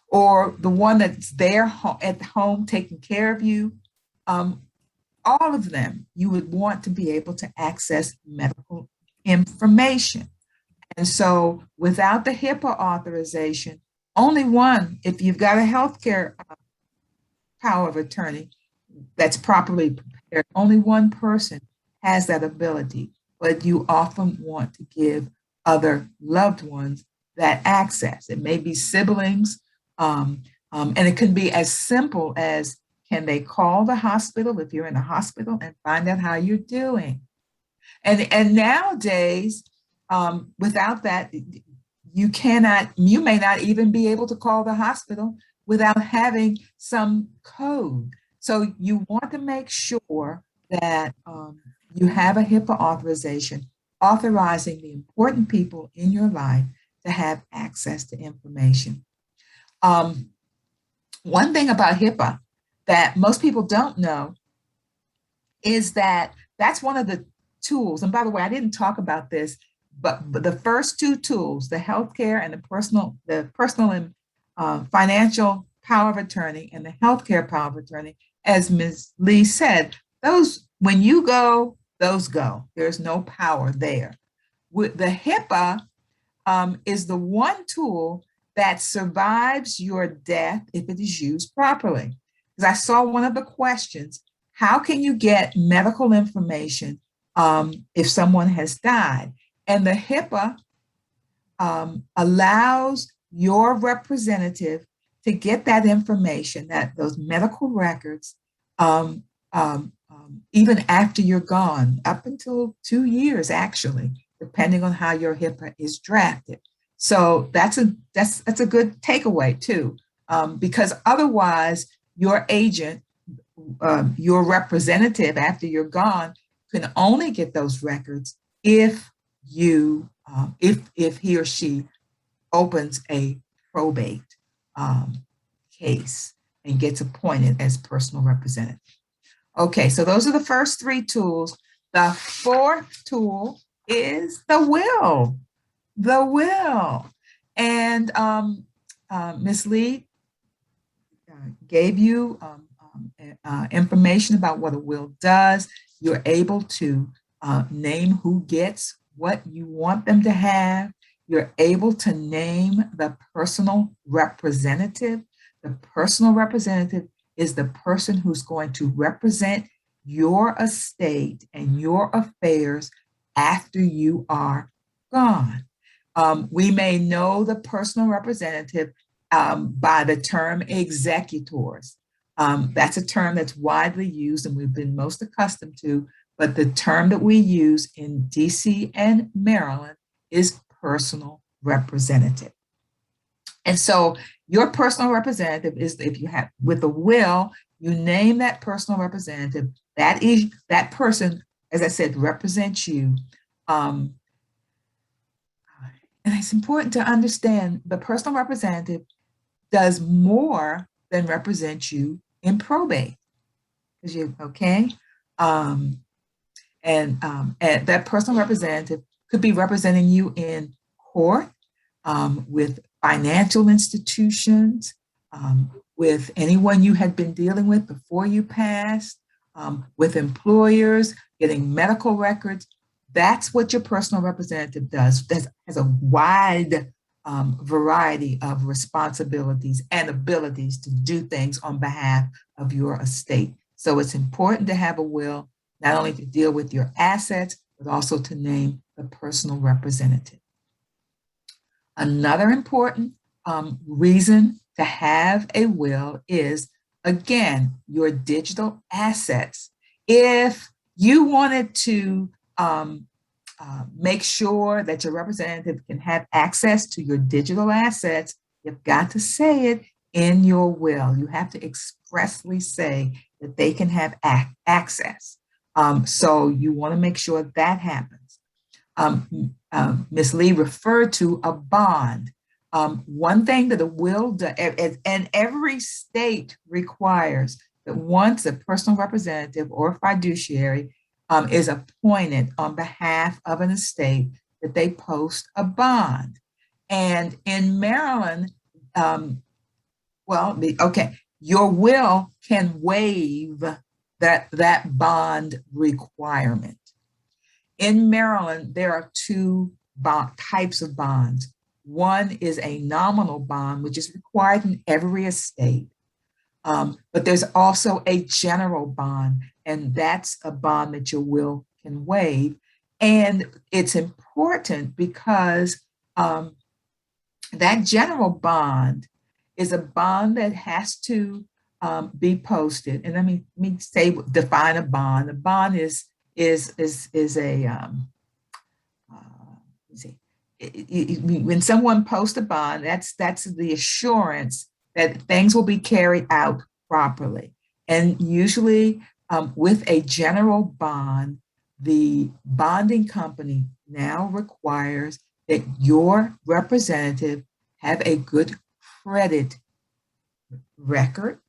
or the one that's there at home taking care of you. All of them, you would want to be able to access medical information. And so without the HIPAA authorization, only one, if you've got a healthcare power of attorney that's properly prepared, only one person has that ability, but you often want to give other loved ones that access. It may be siblings, and it can be as simple as, can they call the hospital if you're in a hospital and find out how you're doing? And nowadays, without that, you may not even be able to call the hospital without having some code. So you want to make sure that you have a HIPAA authorization authorizing the important people in your life to have access to information. One thing about HIPAA that most people don't know is that that's one of the tools. And by the way, I didn't talk about this, but the first 2 tools, the healthcare and the personal and financial power of attorney and the healthcare power of attorney, as Ms. Lee said, those, when you go, those go. There's no power there. With the HIPAA is the one tool that survives your death if it is used properly. Because I saw one of the questions, how can you get medical information if someone has died? And the HIPAA allows your representative to get that information, that those medical records, even after you're gone, up until 2 years, actually, depending on how your HIPAA is drafted. So that's a good takeaway too, because otherwise your agent, your representative after you're gone, can only get those records if you, if he or she opens a probate case and gets appointed as personal representative. Okay, so those are the first 3 tools. The 4th tool is the will. The will. And Ms. Lee gave you information about what a will does. You're able to name who gets what you want them to have. You're able to name the personal representative. The personal representative is the person who's going to represent your estate and your affairs after you are gone. We may know the personal representative by the term executors. That's a term that's widely used and we've been most accustomed to, but the term that we use in DC and Maryland is personal representative. And so your personal representative is, if you have, with a will, you name that personal representative. That person, as I said, represents you. Um, and it's important to understand the personal representative does more than represent you in probate. Is you okay? And that personal representative could be representing you in court, with financial institutions, with anyone you had been dealing with before you passed, with employers, getting medical records. That's what your personal representative does. That has a wide variety of responsibilities and abilities to do things on behalf of your estate. So it's important to have a will, not only to deal with your assets, but also to name the personal representative. Another important reason to have a will is, again, your digital assets. If you wanted to make sure that your representative can have access to your digital assets, you've got to say it in your will. You have to expressly say that they can have access. So you want to make sure that happens. Ms. Lee referred to a bond. One thing that a will does, and every state requires that once a personal representative or fiduciary is appointed on behalf of an estate, that they post a bond. And in Maryland, your will can waive that bond requirement. In Maryland, there are two types of bonds. One is a nominal bond, which is required in every estate. But there's also a general bond, and that's a bond that your will can waive. And it's important because that general bond is a bond that has to be posted. And let me define a bond. A bond is a when someone posts a bond, that's the assurance that things will be carried out properly. And usually with a general bond, the bonding company now requires that your representative have a good credit record,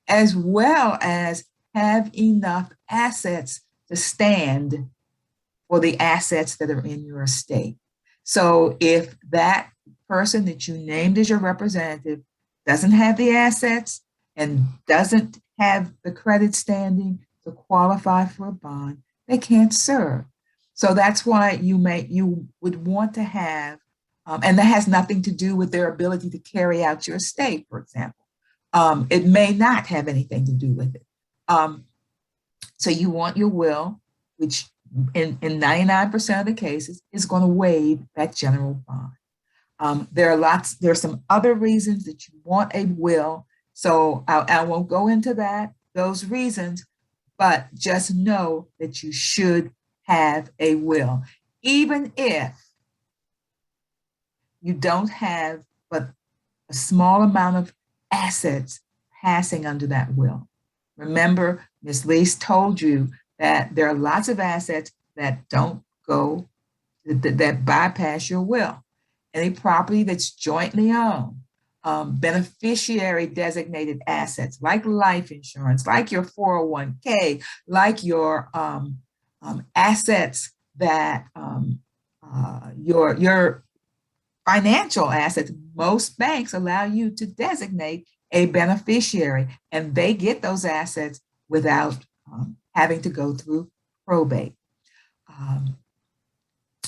as well as have enough assets to stand for the assets that are in your estate. So if that person that you named as your representative doesn't have the assets and doesn't have the credit standing to qualify for a bond, they can't serve. So that's why you would want to have, and that has nothing to do with their ability to carry out your estate, for example. It may not have anything to do with it. So you want your will, which in 99% of the cases is going to waive that general bond. There are some other reasons that you want a will. So I won't go into those reasons, but just know that you should have a will, even if you don't have but a small amount of assets passing under that will. Remember, Ms. Lee's told you that there are lots of assets that don't go, that bypass your will. Any property that's jointly owned, beneficiary designated assets like life insurance, like your 401k, like your assets that your financial assets. Most banks allow you to designate a beneficiary, and they get those assets without having to go through probate.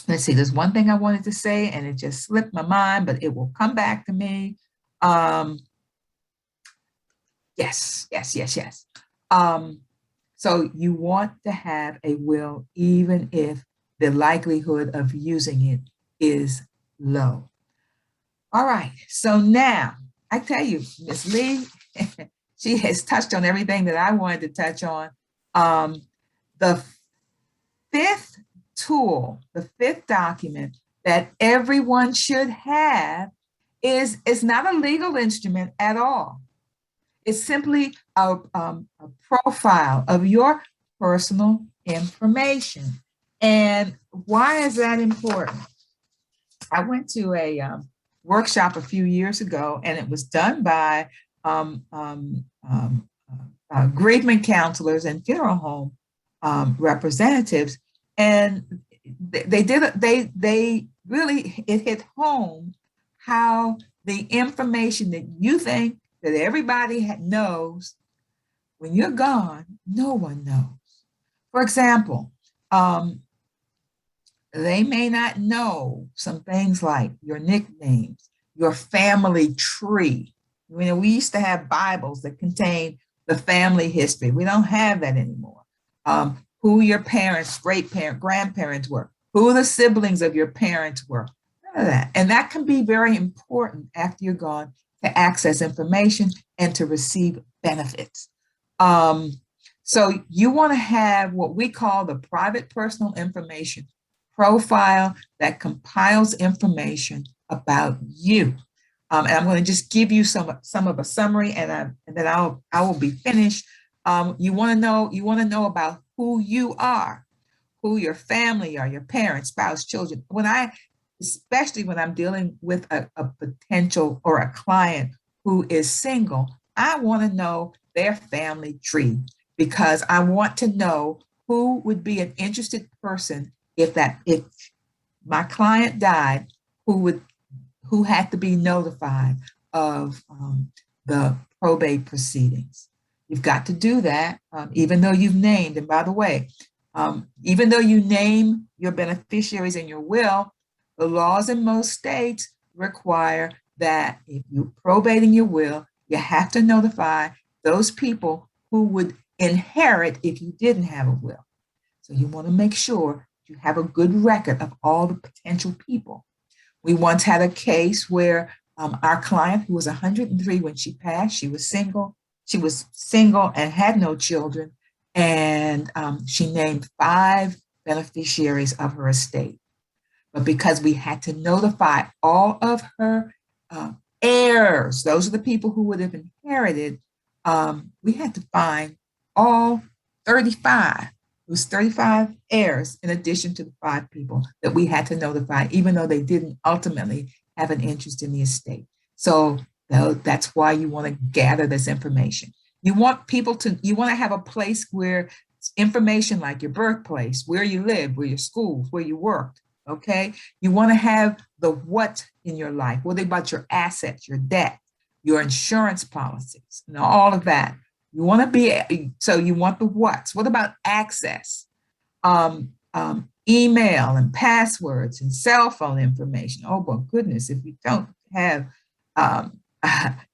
Let's see, there's one thing I wanted to say and it just slipped my mind, but it will come back to me. Yes. So you want to have a will even if the likelihood of using it is low. All right, so now I tell you, Ms. Lee, she has touched on everything that I wanted to touch on. The fifth tool, the fifth document that everyone should have is not a legal instrument at all. It's simply a profile of your personal information. And why is that important? I went to a workshop a few years ago, and it was done by bereavement counselors and funeral home representatives, and they really, it hit home how the information that you think that everybody knows, when you're gone, no one knows. For example, they may not know some things like your nicknames, your family tree. You know, we used to have Bibles that contained the family history. We don't have that anymore. Who your parents, grandparents were, who the siblings of your parents were, none of that. And that can be very important after you're gone to access information and to receive benefits. So you want to have what we call the private personal information profile that compiles information about you. And I'm going to just give you some of a summary, and then I will be finished. You want to know about who you are, who your family are, your parents, spouse, children. Especially when I'm dealing with a potential or a client who is single, I want to know their family tree, because I want to know who would be an interested person if my client died, who had to be notified of the probate proceedings. You've got to do that, even though you've named. And by the way, even though you name your beneficiaries in your will, the laws in most states require that if you're probating your will, you have to notify those people who would inherit if you didn't have a will. So you want to make sure you have a good record of all the potential people. We once had a case where our client, who was 103 when she passed, she was single and had no children, and she named 5 beneficiaries of her estate. But because we had to notify all of her heirs, those are the people who would have inherited, we had to find all 35. It was 35 heirs in addition to the 5 people that we had to notify, even though they didn't ultimately have an interest in the estate. So that's why you want to gather this information. You want to have a place where information like your birthplace, where you live, where your schools, where you worked, okay? You want to have the what in your life. What about your assets, your debt, your insurance policies, and all of that. You want to be, so you want the what's. What about access? Email and passwords and cell phone information. Oh, my goodness, if you don't have,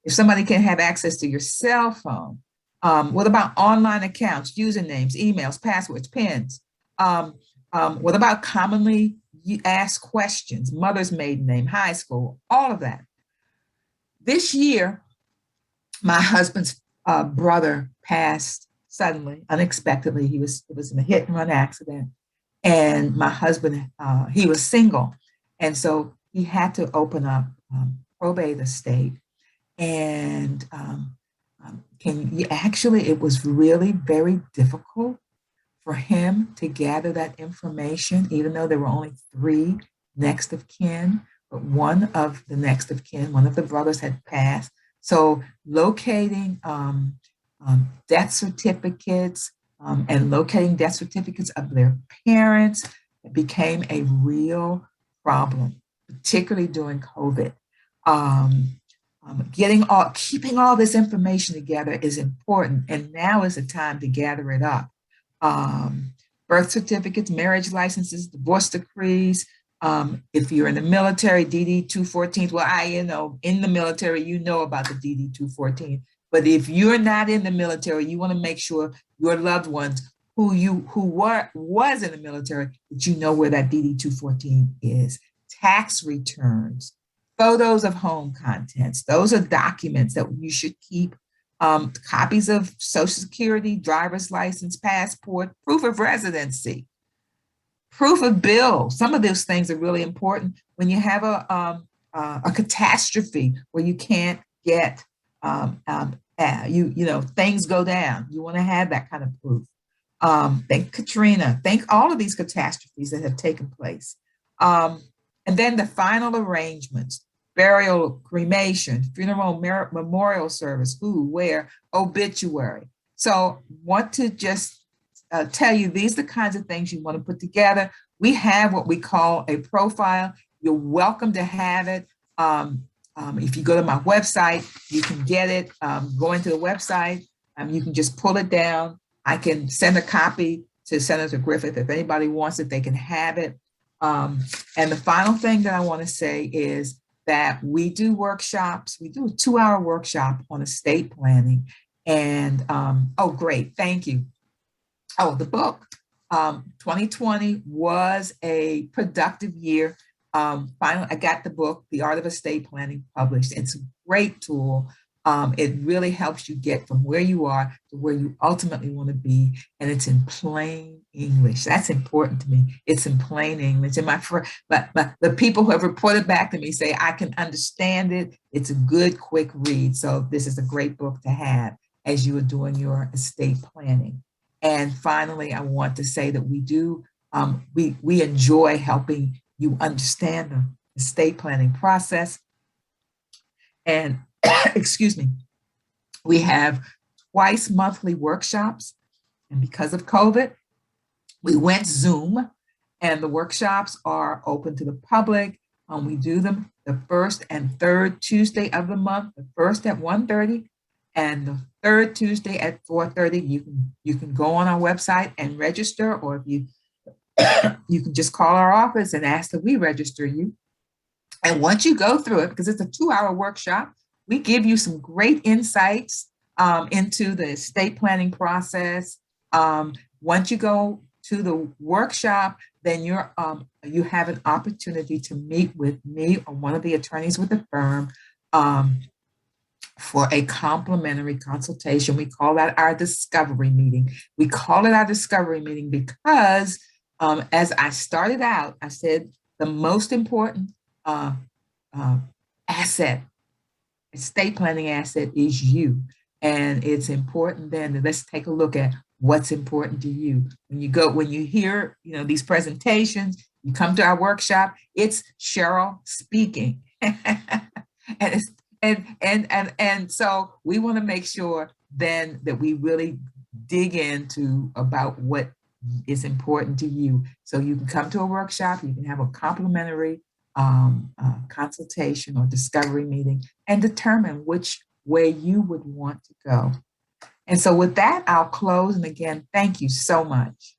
if somebody can have access to your cell phone. What about online accounts, usernames, emails, passwords, pins? What about commonly asked questions, mother's maiden name, high school, all of that. This year, my husband's brother passed suddenly, unexpectedly. It was in a hit and run accident. And my husband, he was single. And so he had to open up probate estate. And it was really very difficult for him to gather that information, even though there were only 3 next of kin, but one of the next of kin, one of the brothers had passed. So locating death certificates and locating death certificates of their parents became a real problem, particularly during COVID. Keeping all this information together is important, and now is the time to gather it up. Birth certificates, marriage licenses, divorce decrees. If you're in the military, DD 214. Well, in the military, you know about the DD 214. But if you're not in the military, you want to make sure your loved ones who was in the military, that you know where that DD 214 is. Tax returns, photos of home contents. Those are documents that you should keep. Copies of Social Security, driver's license, passport, proof of residency, proof of bill. Some of those things are really important when you have a catastrophe where you can't get, things go down. You want to have that kind of proof. Thank Katrina. Thank all of these catastrophes that have taken place. And then the final arrangements, burial, cremation, funeral, memorial service, who, where, obituary. So want to just tell you, these are the kinds of things you want to put together. We have what we call a profile. You're welcome to have it. If you go to my website, you can get it. Go into the website, you can just pull it down. I can send a copy to Senator Griffith. If anybody wants it, they can have it. And the final thing that I want to say is that we do workshops. We do a 2-hour workshop on estate planning. And, oh, great, thank you. Oh, the book, 2020 was a productive year. Finally, I got the book, The Art of Estate Planning, published. It's a great tool. It really helps you get from where you are to where you ultimately want to be. And it's in plain English. That's important to me. It's in plain English. And the people who have reported back to me say, I can understand it. It's a good, quick read. So this is a great book to have as you are doing your estate planning. And finally, I want to say that we enjoy helping you understand the estate planning process. And excuse me, we have twice monthly workshops. And because of COVID, we went Zoom, and the workshops are open to the public. We do them the first and third Tuesday of the month, the first at 1:30 and the third Tuesday at 4:30. You can go on our website and register, or if you can just call our office and ask that we register you. And once you go through it, because it's a 2-hour workshop, we give you some great insights into the estate planning process. Once you go to the workshop, then you have an opportunity to meet with me or one of the attorneys with the firm for a complimentary consultation. We call that our discovery meeting. We call it our discovery meeting because as I started out, I said the most important asset, estate planning asset, is you. And it's important then that let's take a look at what's important to you. When you hear, these presentations, you come to our workshop, it's Cheryl speaking. and so we want to make sure then that we really dig into about what is important to you. So you can come to a workshop, you can have a complimentary consultation or discovery meeting and determine which way you would want to go. And so with that, I'll close. And again, thank you so much.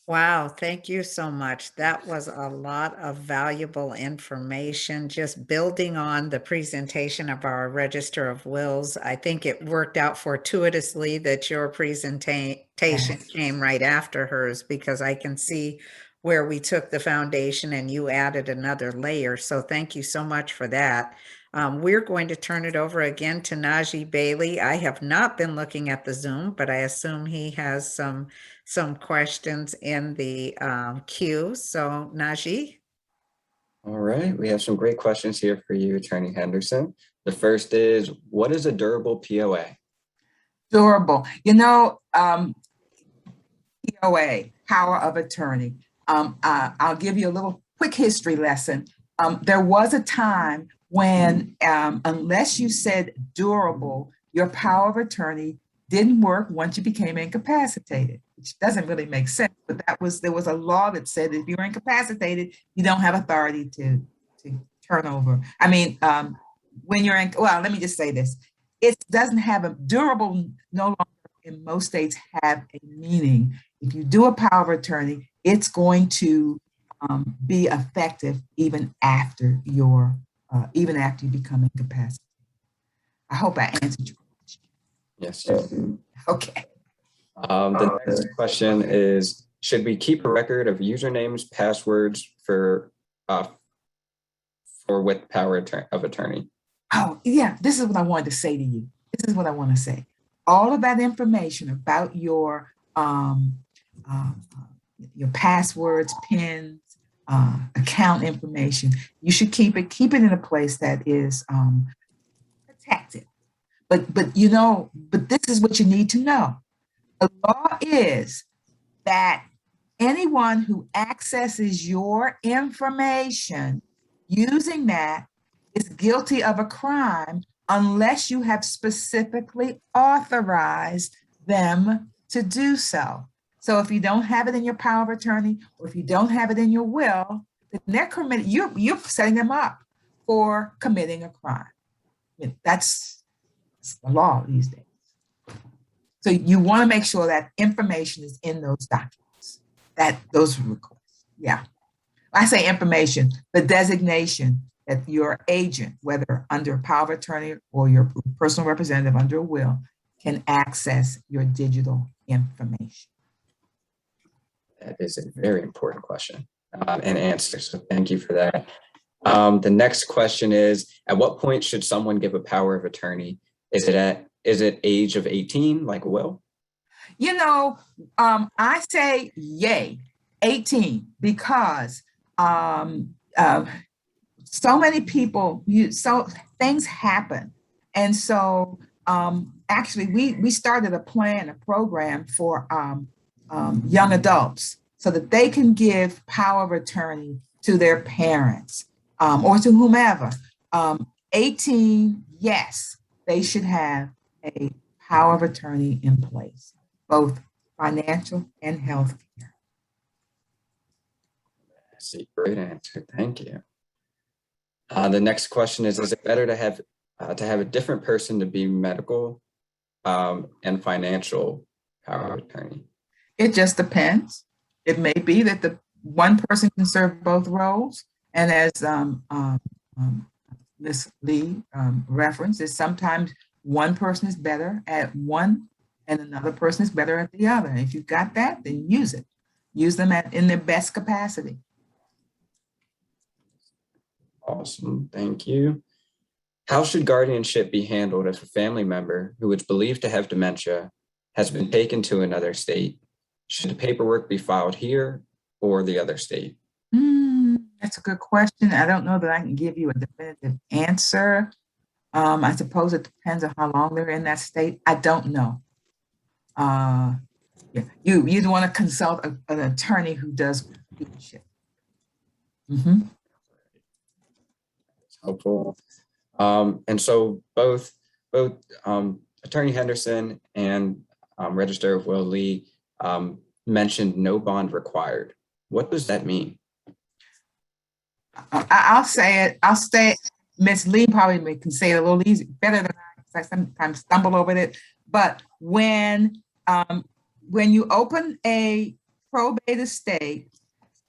Wow, thank you so much. That was a lot of valuable information, just building on the presentation of our Register of Wills. I think it worked out fortuitously that your presentation came right after hers, because I can see where we took the foundation and you added another layer. So thank you so much for that. We're going to turn it over again to Najee Bailey. I have not been looking at the Zoom, but I assume he has some questions in the queue. So Najee. All right, we have some great questions here for you, Attorney Henderson. The first is, what is a durable POA? Durable, POA, power of attorney. I'll give you a little quick history lesson. There was a time when, unless you said durable, your power of attorney didn't work once you became incapacitated, which doesn't really make sense. But there was a law that said if you're incapacitated, you don't have authority to turn over. I mean, when you're let me just say this: it doesn't have a durable. No longer in most states have a meaning. If you do a power of attorney, it's going to be effective even after you become incapacitated. I hope I answered your question. Yes. Okay. The next question is, should we keep a record of usernames, passwords for with power of attorney? Oh, yeah. This is what I wanted to say to you. This is what I want to say. All of that information about your passwords, PINs, account information, you should keep it in a place that is protected. but you know, but this is what you need to know. The law is that anyone who accesses your information using that is guilty of a crime unless you have specifically authorized them to do so. So if you don't have it in your power of attorney, or if you don't have it in your will, then they're committing, you're setting them up for committing a crime. I mean, that's the law these days. So you want to make sure that information is in those documents, that those requests. Yeah. I say information, the designation that your agent, whether under power of attorney or your personal representative under a will, can access your digital information. That is a very important question and answer. So thank you for that. The next question is, at what point should someone give a power of attorney? Is it age of 18, like a will? You know, I say yay, 18, because so many people, so things happen. And so actually we started a program for young adults so that they can give power of attorney to their parents or to whomever. 18, yes, they should have a power of attorney in place, both financial and health care. That's a great answer. Thank you. The next question is it better to have a different person to be medical and financial power of attorney? It just depends. It may be that the one person can serve both roles. And as Ms. Lee referenced, is sometimes one person is better at one and another person is better at the other. And if you've got that, then use it. Use them in their best capacity. Awesome, thank you. How should guardianship be handled if a family member who is believed to have dementia has been taken to another state? Should the paperwork be filed here or the other state? That's a good question. I don't know that I can give you a definitive answer. I suppose it depends on how long they're in that state. I don't know. Yeah, you'd want to consult an attorney who does guardianship. Helpful. And so both Attorney Henderson and Register of Will Lee mentioned no bond required. What does that mean? I'll say it. I'll say Ms. Lee probably can say it a little easier, better than I, because I sometimes stumble over it. But when you open a probate estate,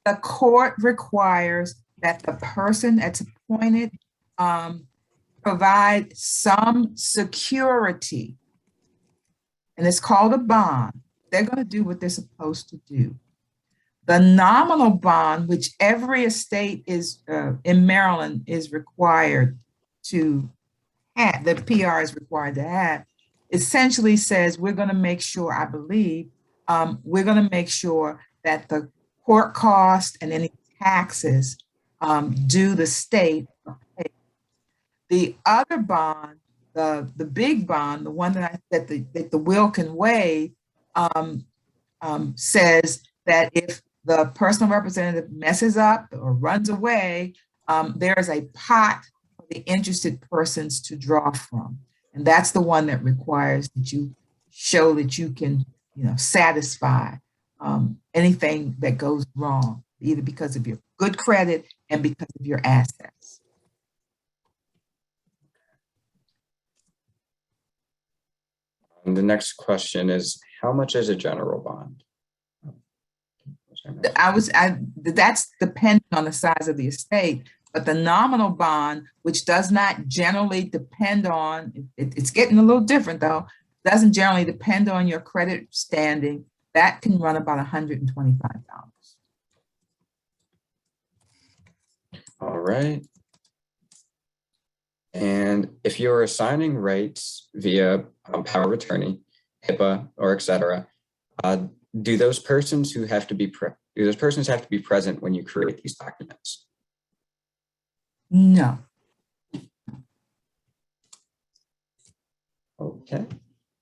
the court requires that the person that's appointed provide some security, and it's called a bond. They're going to do what they're supposed to do. The nominal bond, which every estate is in Maryland is required to have, the PR is required to have, essentially says we're going to make sure, I believe, we're going to make sure that the court cost and any taxes due the state are paid. The other bond, the big bond, the one that the will can waive, says that if the personal representative messes up or runs away, there is a pot for the interested persons to draw from. And that's the one that requires that you show that you can, satisfy anything that goes wrong, either because of your good credit and because of your assets. And the next question is, how much is a general bond? That's dependent on the size of the estate, but the nominal bond, which does not generally depend on, it's getting a little different though, doesn't generally depend on your credit standing, that can run about $125. All right. And if you're assigning rights via power of attorney, HIPAA, or et cetera, do those persons have to be present when you create these documents? No. Okay.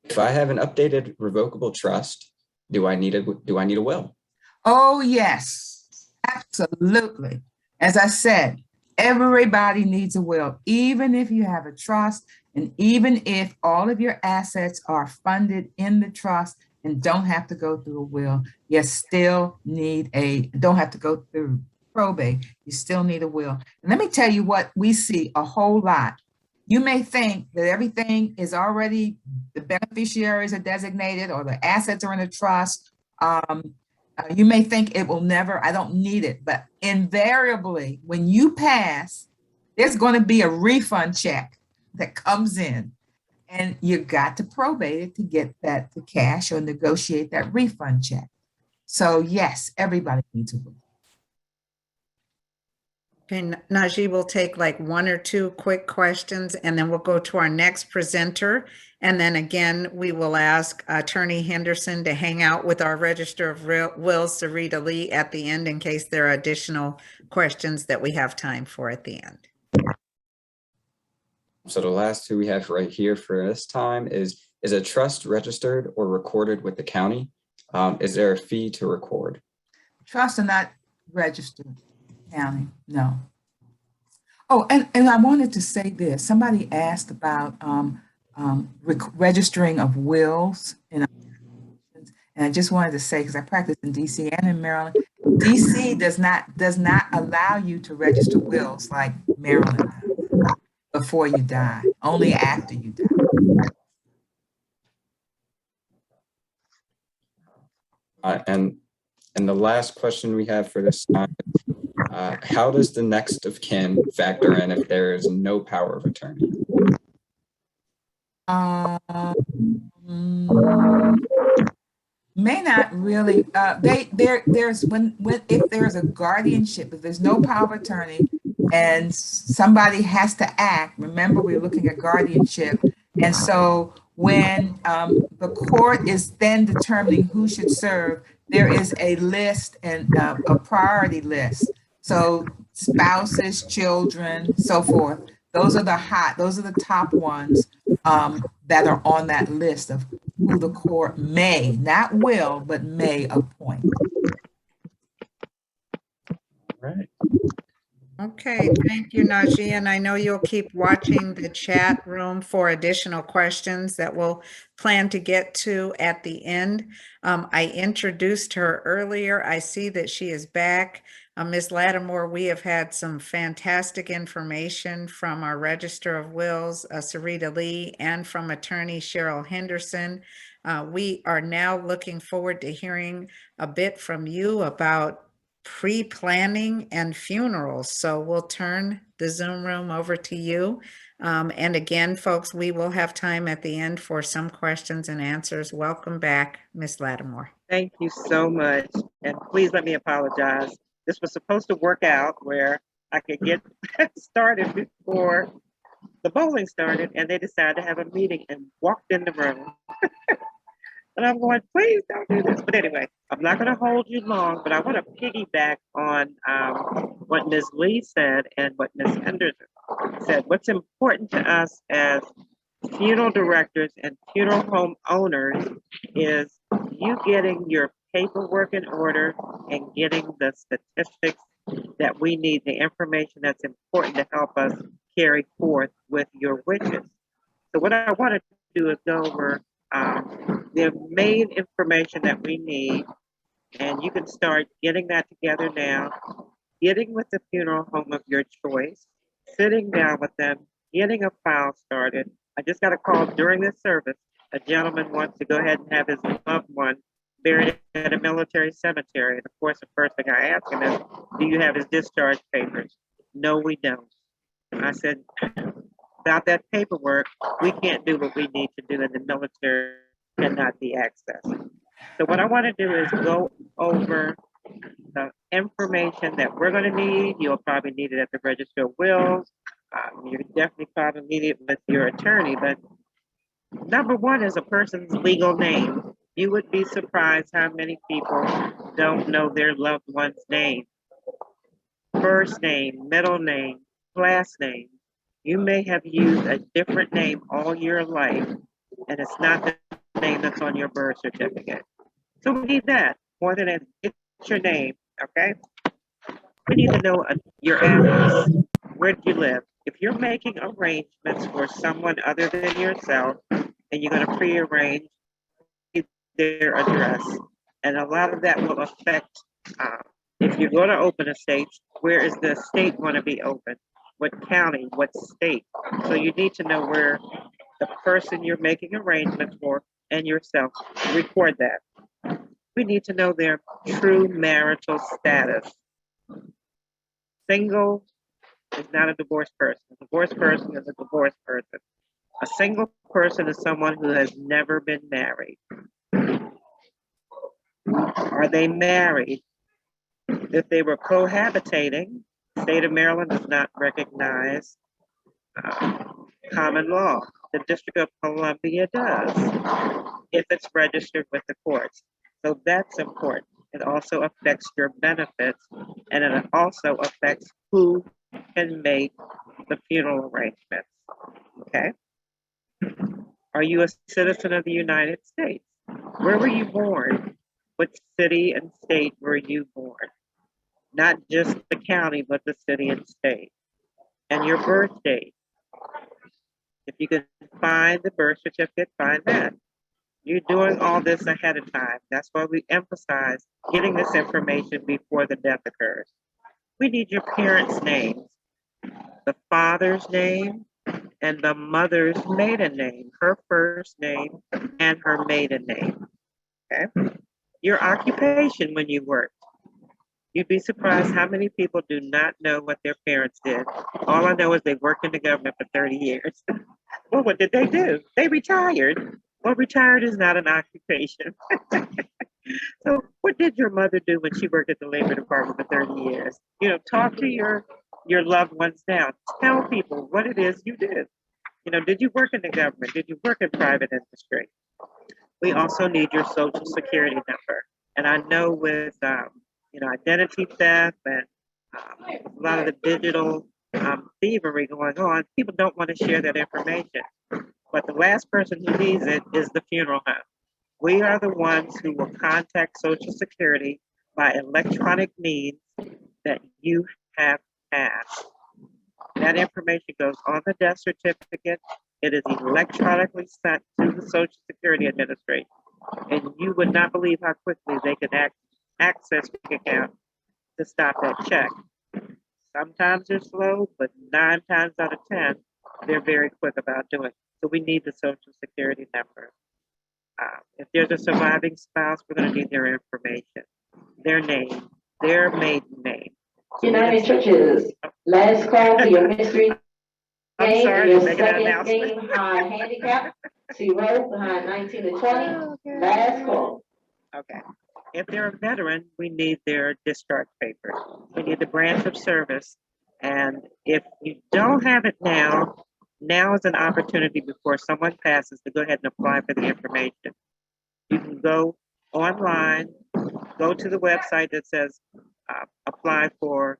If I have an updated revocable trust, do I need a will? Oh, yes, absolutely. As I said, everybody needs a will, even if you have a trust, and even if all of your assets are funded in the trust and don't have to go through a will, you still need don't have to go through probate, you still need a will. And let me tell you what we see a whole lot. You may think that everything is already, the beneficiaries are designated or the assets are in a trust. You may think it will never, I don't need it, but invariably, when you pass, there's going to be a refund check that comes in, and you got to probate it to get that to cash or negotiate that refund check. So yes, everybody needs a will. Okay, Najee, we'll take like one or two quick questions and then we'll go to our next presenter. And then again, we will ask Attorney Henderson to hang out with our Register of Wills, Cereta Lee, at the end in case there are additional questions that we have time for at the end. So the last two we have right here for this time is a trust registered or recorded with the county? Is there a fee to record? Trusts are not registered, county, no. Oh, and I wanted to say this. Somebody asked about registering of wills, and I just wanted to say, because I practice in DC and in Maryland, DC does not allow you to register wills like Maryland does before you die, only after you die. And the last question we have for this time, how does the next of kin factor in if there is no power of attorney? May not really. There's when if there's a guardianship, if there's no power of attorney, and somebody has to act. Remember, we're looking at guardianship, and so when the court is then determining who should serve, there is a list and a priority list. So spouses, children, so forth. Those are the top ones that are on that list of who the court may, not will, but may appoint. Right. Okay, thank you, Najee. And I know you'll keep watching the chat room for additional questions that we'll plan to get to at the end. I introduced her earlier. I see that she is back. Ms. Latimore, we have had some fantastic information from our Register of Wills, Cereta Lee, and from attorney Cheryl Henderson. We are now looking forward to hearing a bit from you about pre-planning and funerals. So we'll turn the Zoom room over to you. And again, folks, we will have time at the end for some questions and answers. Welcome back, Ms. Latimore. Thank you so much. And please let me apologize. This was supposed to work out where I could get started before the bowling started, and they decided to have a meeting and walked in the room. And I'm going, please don't do this. But anyway, I'm not going to hold you long, but I want to piggyback on what Ms. Lee said and what Ms. Henderson said. What's important to us as funeral directors and funeral home owners is you getting your paperwork in order and getting the statistics that we need, the information that's important to help us carry forth with your wishes. So what I want to do is go over the main information that we need, and you can start getting that together now, getting with the funeral home of your choice, sitting down with them, getting a file started. I just got a call during this service. A gentleman wants to go ahead and have his loved one buried at a military cemetery. And of course, the first thing I ask him is, do you have his discharge papers? No, we don't. I said, without that paperwork, we can't do what we need to do, and the military cannot be accessed. So what I want to do is go over the information that we're going to need. You'll probably need it at the Register of Wills. You definitely probably need it with your attorney, but number one is a person's legal name. You would be surprised how many people don't know their loved one's name. First name, middle name, last name. You may have used a different name all your life, and it's not the name that's on your birth certificate. So we need that more than it's your name, okay? We need to know your address. Where do you live? If you're making arrangements for someone other than yourself, and you're going to pre-arrange their address, and a lot of that will affect if you're going to open a state, where is the state going to be open? What county, what state? So you need to know where the person you're making arrangements for and yourself, record that. We need to know their true marital status. Single is not a divorced person. A divorced person is a divorced person. A single person is someone who has never been married. Are they married? If they were cohabitating, the state of Maryland does not recognize common law. The District of Columbia does, if it's registered with the courts. So that's important. It also affects your benefits, and it also affects who can make the funeral arrangements. Okay? Are you a citizen of the United States? Where were you born? What city and state were you born? Not just the county, but the city and state. And your birth date. If you can find the birth certificate, find that. You're doing all this ahead of time. That's why we emphasize getting this information before the death occurs. We need your parents' names, the father's name, and the mother's maiden name, her first name and her maiden name. Okay? Your occupation when you worked. You'd be surprised how many people do not know what their parents did. All I know is they worked in the government for 30 years. Well, what did they do? They retired. Well, retired is not an occupation. So what did your mother do when she worked at the Labor Department for 30 years? You know, talk to your loved ones now. Tell people what it is you did. You know, did you work in the government? Did you work in private industry? We also need your social security number. And I know with, identity theft and a lot of the digital thievery going on, people don't want to share that information. But the last person who needs it is the funeral home. We are the ones who will contact Social Security by electronic means that you have passed. That information goes on the death certificate. It is electronically sent to the Social Security Administration. And you would not believe how quickly they can access your account to stop that check. Sometimes they're slow, but 9 times out of 10, they're very quick about doing it. So we need the Social Security number. If there's a surviving spouse, we're going to need their information, their name, their maiden name. United Churches, last call for your mystery I'm game, sorry, your making an second announcement. game handicap, 0 behind 19 to 20, last call. Okay. If they're a veteran, we need their discharge papers. We need the branch of service. And if you don't have it now is an opportunity before someone passes to go ahead and apply for the information. You can go online, go to the website that says apply for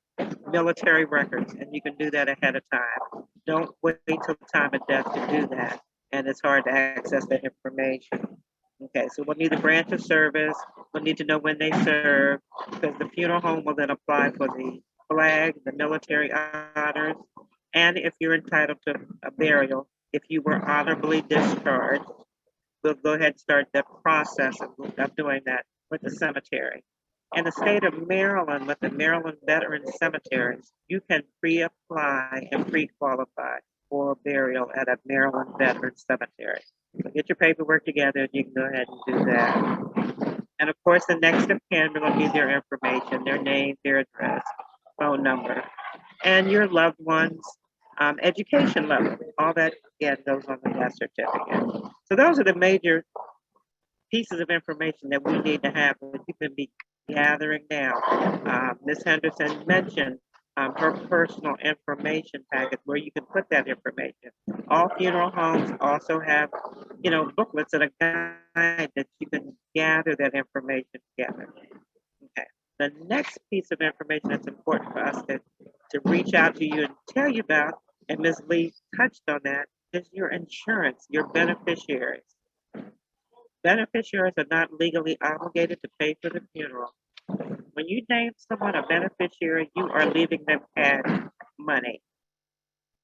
military records, and you can do that ahead of time. Don't wait till the time of death to do that, and it's hard to access that information. Okay, so we'll need the branch of service. We'll need to know when they serve, because the funeral home will then apply for the flag, the military honors, and if you're entitled to a burial, if you were honorably discharged, we'll go ahead and start the process of doing that with the cemetery. In the state of Maryland, with the Maryland Veteran Cemeteries, you can pre-apply and pre-qualify for burial at a Maryland Veteran Cemetery. So get your paperwork together and you can go ahead and do that. And of course, the next of kin, we're going to need their information, their name, their address, phone number, and your loved ones' education level. All that, again, goes on the death certificate. So those are the major pieces of information that we need to have that you can be gathering now. Ms. Henderson mentioned her personal information packet where you can put that information. All funeral homes also have, booklets and a guide that you can gather that information together. Okay. The next piece of information that's important for us to reach out to you and tell you about, and Ms. Lee touched on that, is your insurance, your beneficiaries. Beneficiaries are not legally obligated to pay for the funeral. When you name someone a beneficiary, you are leaving them cash money.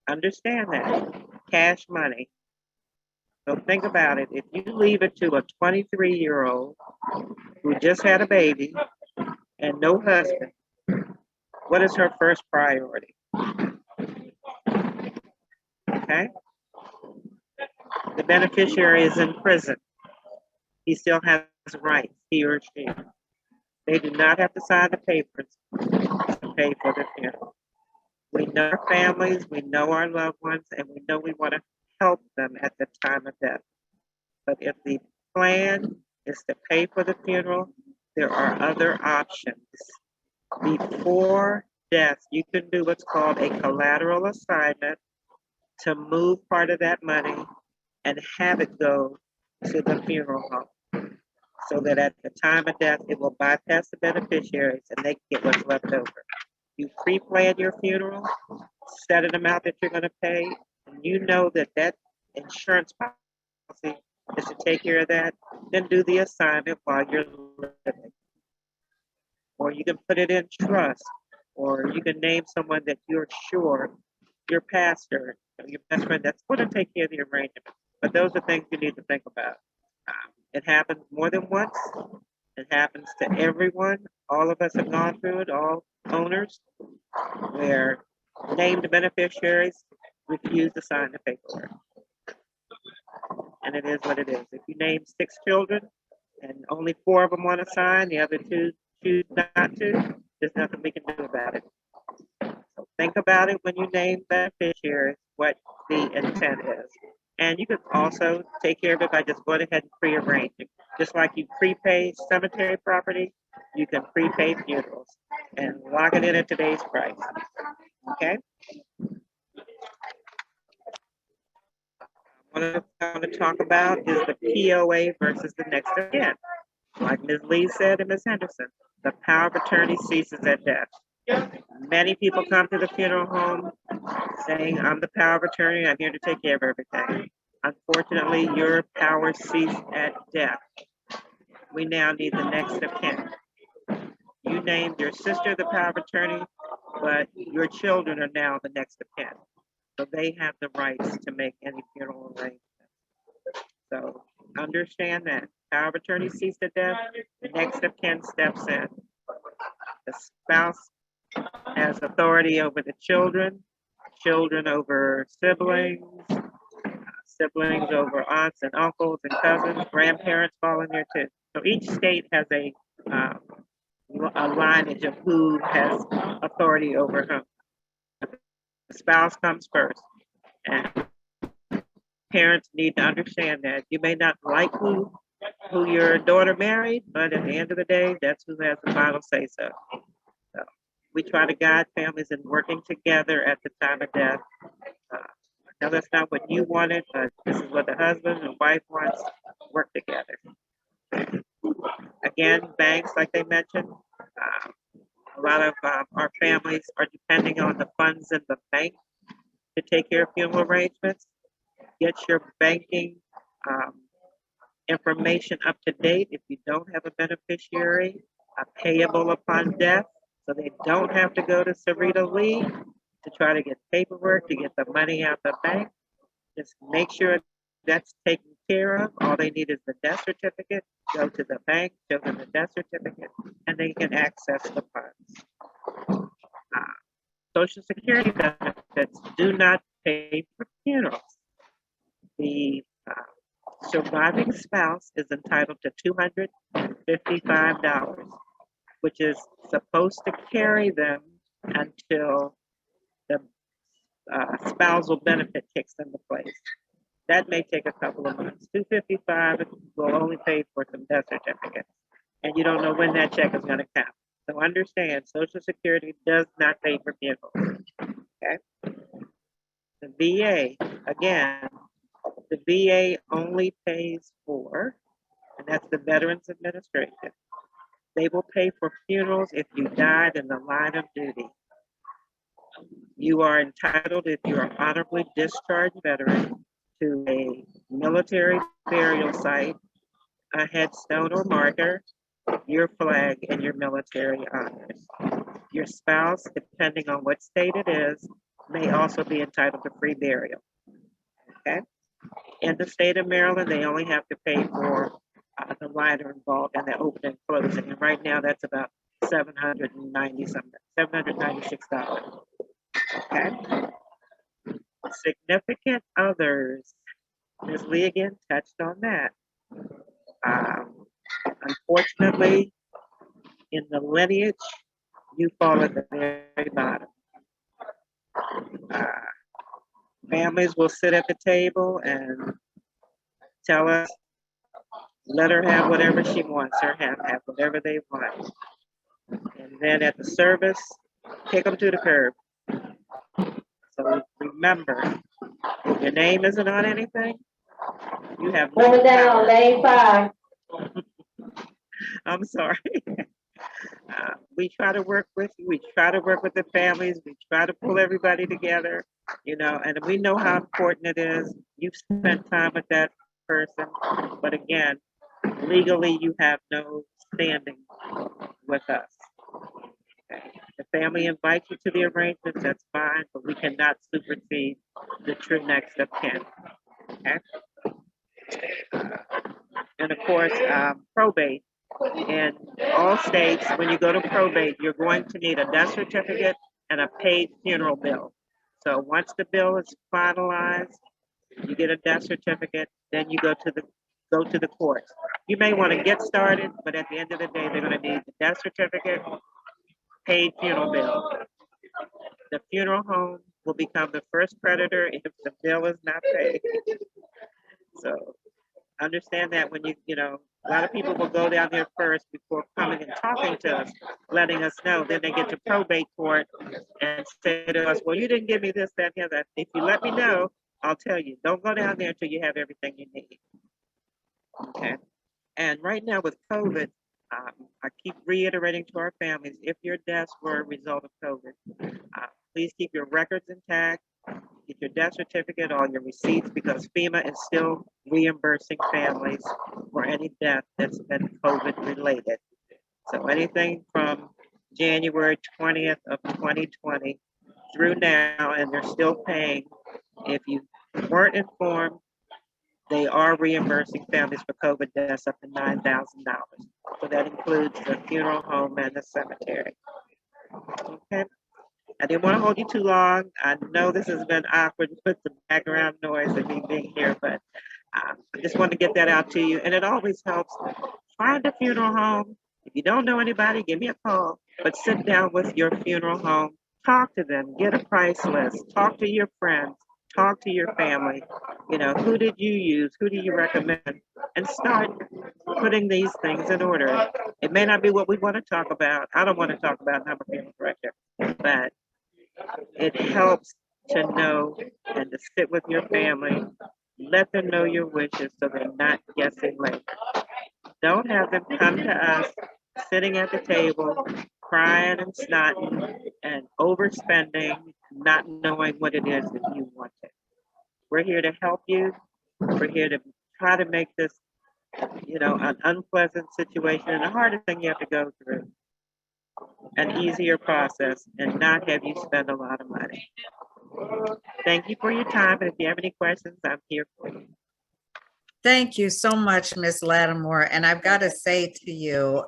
Understand that, cash money. So think about it. If you leave it to a 23-year-old who just had a baby and no husband, what is her first priority? Okay? The beneficiary is in prison. He still has rights, he or she. They do not have to sign the papers to pay for the funeral. We know our families, we know our loved ones, and we know we want to help them at the time of death. But if the plan is to pay for the funeral, there are other options. Before death, you can do what's called a collateral assignment to move part of that money and have it go to the funeral home, so that at the time of death, it will bypass the beneficiaries and they get what's left over. You pre-plan your funeral, set an amount that you're going to pay, and you know that that insurance policy is to take care of that, then do the assignment while you're living. Or you can put it in trust, or you can name someone that you're sure, your pastor, your best friend, that's going to take care of the arrangement. But those are things you need to think about. It happens more than once. It happens to everyone. All of us have gone through it, all owners, where named beneficiaries refuse to sign the paperwork. And it is what it is. If you name 6 children and only 4 of them want to sign, the other 2 choose not to, there's nothing we can do about it. So think about it when you name beneficiaries, what the intent is. And you can also take care of it by just going ahead and pre-arranging. Just like you prepay cemetery property, you can prepay funerals and lock it in at today's price. Okay? What I want to talk about is the POA versus the next of kin. Like Ms. Lee said and Ms. Henderson, the power of attorney ceases at death. Many people come to the funeral home saying, I'm the power of attorney, I'm here to take care of everything. Unfortunately, your power ceased at death. We now need the next of kin. You named your sister the power of attorney, but your children are now the next of kin. So they have the rights to make any funeral arrangements. So understand that. Power of attorney ceased at death, the next of kin steps in. The spouse has authority over the children, children over siblings, siblings over aunts and uncles and cousins, grandparents fall in there too. So each state has a lineage of who has authority over whom. The spouse comes first, and parents need to understand that. You may not like who your daughter married, but at the end of the day, that's who has the final say so. So we try to guide families in working together at the time of death. Now that's not what you wanted, but this is what the husband and wife wants. Work together. Again, banks, like they mentioned, a lot of our families are depending on the funds in the bank to take care of funeral arrangements. Get your banking information up to date if you don't have a beneficiary payable upon death, so they don't have to go to Cereta Lee to try to get paperwork to get the money out the bank. Just make sure that's taken care of. All they need is the death certificate. Go to the bank, show them the death certificate, and they can access the funds. Social Security benefits do not pay for funerals. The surviving spouse is entitled to $255, which is supposed to carry them until the spousal benefit kicks into place. That may take a couple of months. $255 will only pay for some death certificates, and you don't know when that check is going to come. So understand, Social Security does not pay for funerals. Okay. The VA, again, the VA only pays for, and that's the Veterans Administration. They will pay for funerals if you died in the line of duty. You are entitled, if you're an honorably discharged veteran, to a military burial site a headstone or marker, your flag, and your military honors. Your spouse, depending on what state it is, may also be entitled to free burial. Okay? In the state of Maryland, they only have to pay for the liner involved in the opening and closing. And right now, that's about $796. Okay? Significant others. Ms. Lee again touched on that. Unfortunately, in the lineage, you fall at the very bottom. Families will sit at the table and tell us, let her have whatever she wants, her have whatever they want. And then at the service, kick them to the curb. So remember, if your name isn't on anything, you have no Woman down, power. lane 5. I'm sorry. We try to work with you. We try to work with the families. We try to pull everybody together, you know, and we know how important it is. You've spent time with that person, but again, legally, you have no standing with us. Okay. The family invites you to the arrangements, that's fine, but we cannot supersede the true next of kin. Okay. And of course, probate. In all states, when you go to probate, you're going to need a death certificate and a paid funeral bill. So once the bill is finalized, you get a death certificate, then you go to the courts. You may want to get started, but at the end of the day, they're going to need the death certificate, paid funeral bill. The funeral home will become the first creditor if the bill is not paid. So understand that when you know, a lot of people will go down there first before coming and talking to us, letting us know. Then they get to probate court and say to us, well, you didn't give me this, that, and the other. If you let me know, I'll tell you. Don't go down there until you have everything you need. Okay. And right now with COVID, I keep reiterating to our families, if your deaths were a result of COVID, please keep your records intact. Get your death certificate, all your receipts, because FEMA is still reimbursing families for any death that's been COVID related. So anything from January 20th of 2020 through now, and they're still paying. If you weren't informed, they are reimbursing families for COVID deaths up to $9,000. So that includes the funeral home and the cemetery. Okay. I didn't want to hold you too long. I know this has been awkward with the background noise of me being here, but I just wanted to get that out to you. And it always helps. Find a funeral home. If you don't know anybody, give me a call, but sit down with your funeral home, talk to them, get a price list, talk to your friends, talk to your family. You know, who did you use? Who do you recommend? And start putting these things in order. It may not be what we want to talk about. I don't want to talk about I'm a funeral director, but it helps to know and to sit with your family, let them know your wishes so they're not guessing later. Don't have them come to us sitting at the table, crying and snotting and overspending, not knowing what it is that you wanted. We're here to help you. We're here to try to make this, you know, an unpleasant situation and the hardest thing you have to go through an easier process and not have you spend a lot of money. Thank you for your time. And if you have any questions, I'm here for you. Thank you so much, Ms. Latimore. And I've got to say to you,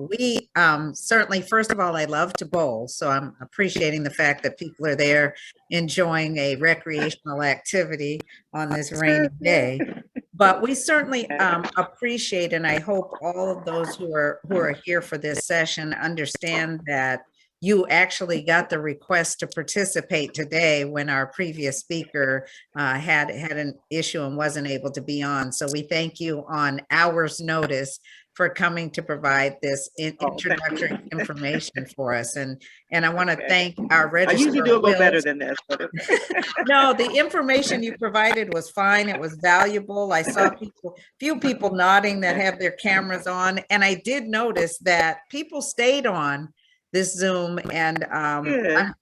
we certainly, first of all, I love to bowl. So I'm appreciating the fact that people are there enjoying a recreational activity on this rainy day. But we certainly appreciate, and I hope all of those who are here for this session understand that you actually got the request to participate today when our previous speaker had an issue and wasn't able to be on. So we thank you on hours' notice for coming to provide this introductory information for us. And I want to thank our registrar. I usually do a little better than this. But no, the information you provided was fine. It was valuable. I saw few people nodding that have their cameras on. And I did notice that people stayed on this Zoom, and I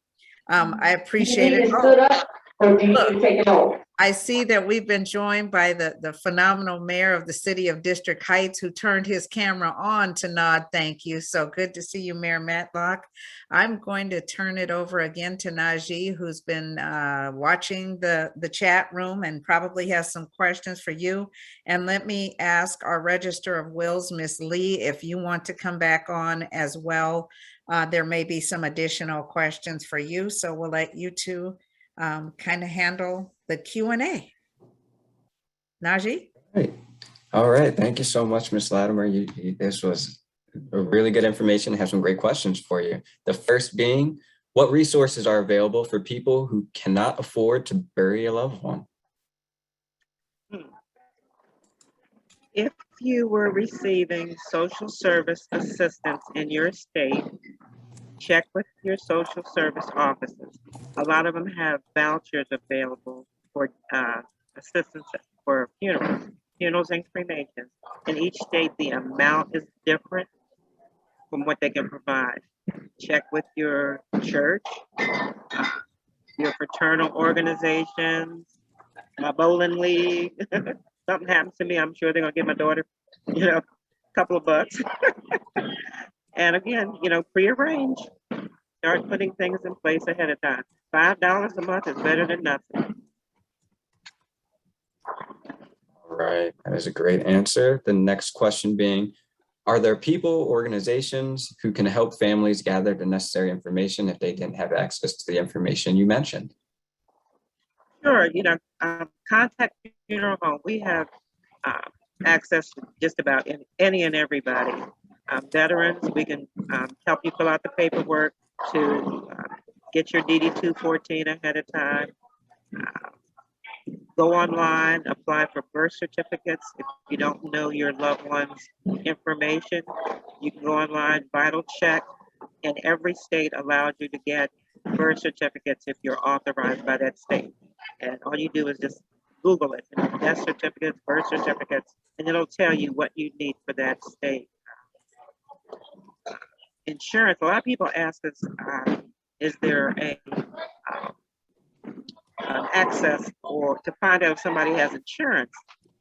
appreciate it. Or do you need to take it off? I see that we've been joined by the phenomenal mayor of the city of District Heights who turned his camera on to nod thank you. So good to see you, Mayor Matlock. I'm going to turn it over again to Najee, who's been watching the chat room and probably has some questions for you. And let me ask our Register of Wills, Miss Lee, if you want to come back on as well. There may be some additional questions for you. So we'll let you two kind of handle the Q&A. Najee? Great. All right. Thank you so much, Ms. Latimer. This was a really good information. I have some great questions for you. The first being, what resources are available for people who cannot afford to bury a loved one? If you were receiving social service assistance in your state, check with your social service offices. A lot of them have vouchers available for assistance for funerals and cremations. In each state, the amount is different from what they can provide. Check with your church, your fraternal organizations, my bowling league. Something happens to me, I'm sure they're gonna give my daughter, a couple of bucks. And again, prearrange. Start putting things in place ahead of time. $5 a month is better than nothing. All right, that is a great answer. The next question being, are there people, organizations who can help families gather the necessary information if they didn't have access to the information you mentioned? Sure, contact funeral home. We have access to just about any and everybody. Veterans, we can help you fill out the paperwork to get your DD 214 ahead of time. Go online, apply for birth certificates. If you don't know your loved one's information, you can go online, vital check, and every state allows you to get birth certificates if you're authorized by that state. And all you do is just Google it, death certificates, birth certificates, and it'll tell you what you need for that state. Insurance, a lot of people ask us, is there a access or to find out if somebody has insurance?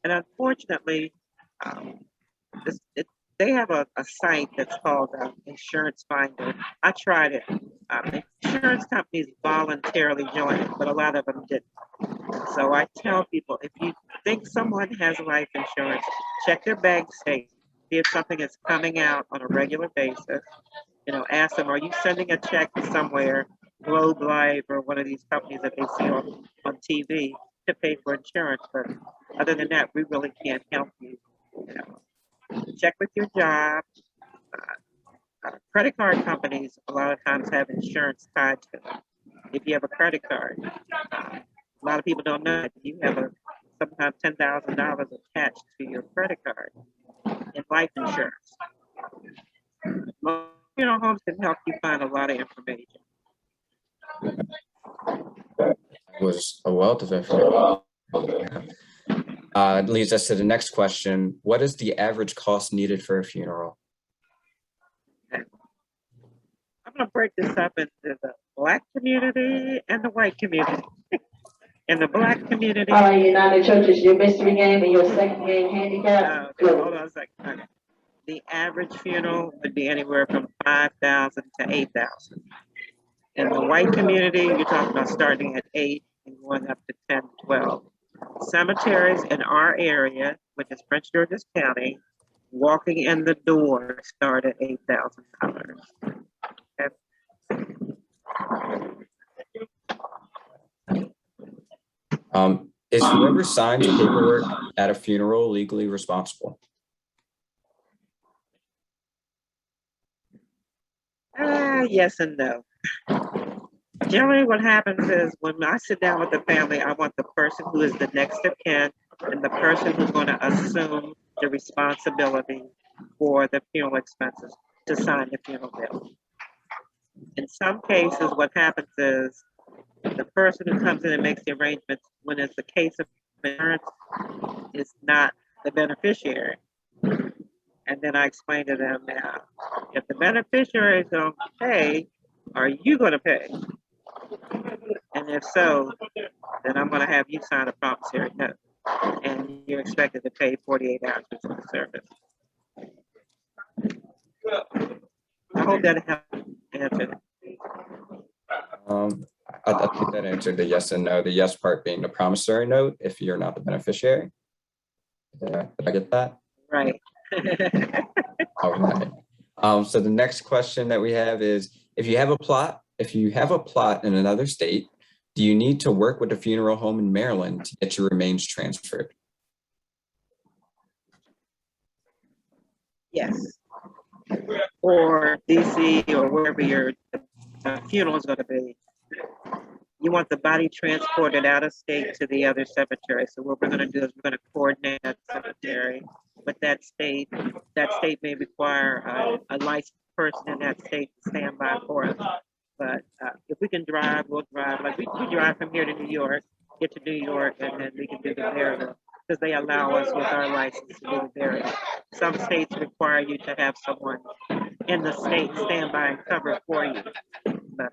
And unfortunately, they have a site that's called Insurance Finder. I tried it. Insurance companies voluntarily joined it, but a lot of them didn't. So I tell people, if you think someone has life insurance, check their bank statement, see if something is coming out on a regular basis. Ask them, are you sending a check to somewhere, Globe Life or one of these companies that they see on TV to pay for insurance? But other than that, we really can't help you. Check with your job. Credit card companies a lot of times have insurance tied to them. If you have a credit card, a lot of people don't know that you have sometimes $10,000 attached to your credit card in life insurance. Homes can help you find a lot of information. That was a wealth of information. It leads us to the next question. What is the average cost needed for a funeral? I'm going to break this up into the Black community and the white community. In the Black community. All right, United Churches, your mystery game and your second game handicap. Hold on a second. Okay. The average funeral would be anywhere from $5,000 to $8,000. In the white community, you're talking about starting at 8 and going up to 10, 12. Cemeteries in our area, which is Prince George's County, walking in the door start at $8,000. Is whoever signs paperwork at a funeral legally responsible? Yes and no. Generally, what happens is when I sit down with the family, I want the person who is the next of kin and the person who's going to assume the responsibility for the funeral expenses to sign the funeral bill. In some cases, what happens is the person who comes in and makes the arrangements, when it's the case of insurance, is not the beneficiary. And then I explain to them now, if the beneficiaries don't pay, are you going to pay? And if so, then I'm gonna have you sign a promissory note. And you're expected to pay 48 hours before the service. I hope that helped answer. I think that answered the yes and no. The yes part being the promissory note if you're not the beneficiary. Did I get that? Right. All right. So the next question that we have is, if you have a plot in another state, do you need to work with a funeral home in Maryland to get your remains transferred? Yes. Or DC or wherever your funeral is going to be. You want the body transported out of state to the other cemetery. So what we're going to do is we're going to coordinate that cemetery with that state. That state may require a licensed person in that state to stand by for us. But if we can drive, we'll drive. Like we drive from here to New York, get to New York, and then we can do the burial because they allow us with our license to do the burial. Some states require you to have someone in the state stand by and cover for you. But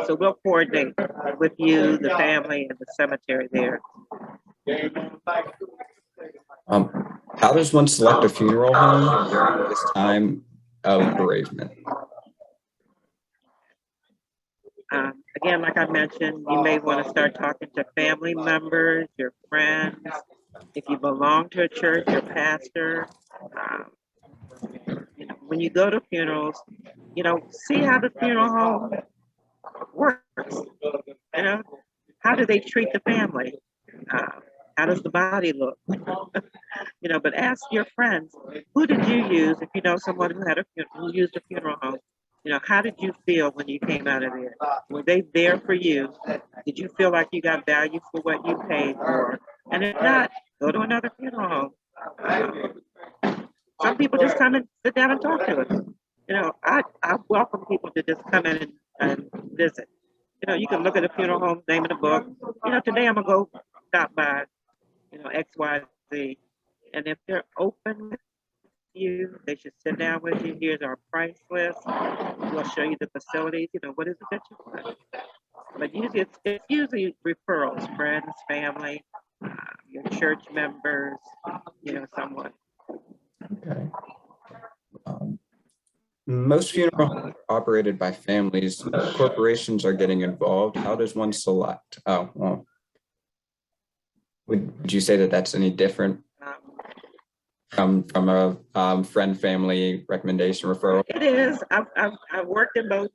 so we'll coordinate with you, the family, and the cemetery there. How does one select a funeral home during this time of bereavement? Again, like I mentioned, you may want to start talking to family members, your friends. If you belong to a church, your pastor. You know, when you go to funerals, you know, see how the funeral home works. You know, how do they treat the family? How does the body look? You know, but ask your friends, who did you use? If you know someone who had who used a funeral home, you know, how did you feel when you came out of there? Were they there for you? Did you feel like you got value for what you paid for? And if not, go to another funeral home. Some people just come and sit down and talk to us. You know, I welcome people to just come in and visit. You know, you can look at a funeral home, name in the book. You know, today I'm gonna go stop by, you know, X, Y, Z. And if they're open with you, they should sit down with you. Here's our price list. We'll show you the facilities. You know, what is it that you want? But usually it's usually referrals, friends, family, your church members, you know, someone. Okay. Most funeral homes are operated by families. Corporations are getting involved. How does one select? Oh, well. Would you say that that's any different from a friend, family recommendation referral? It is. I've worked in both.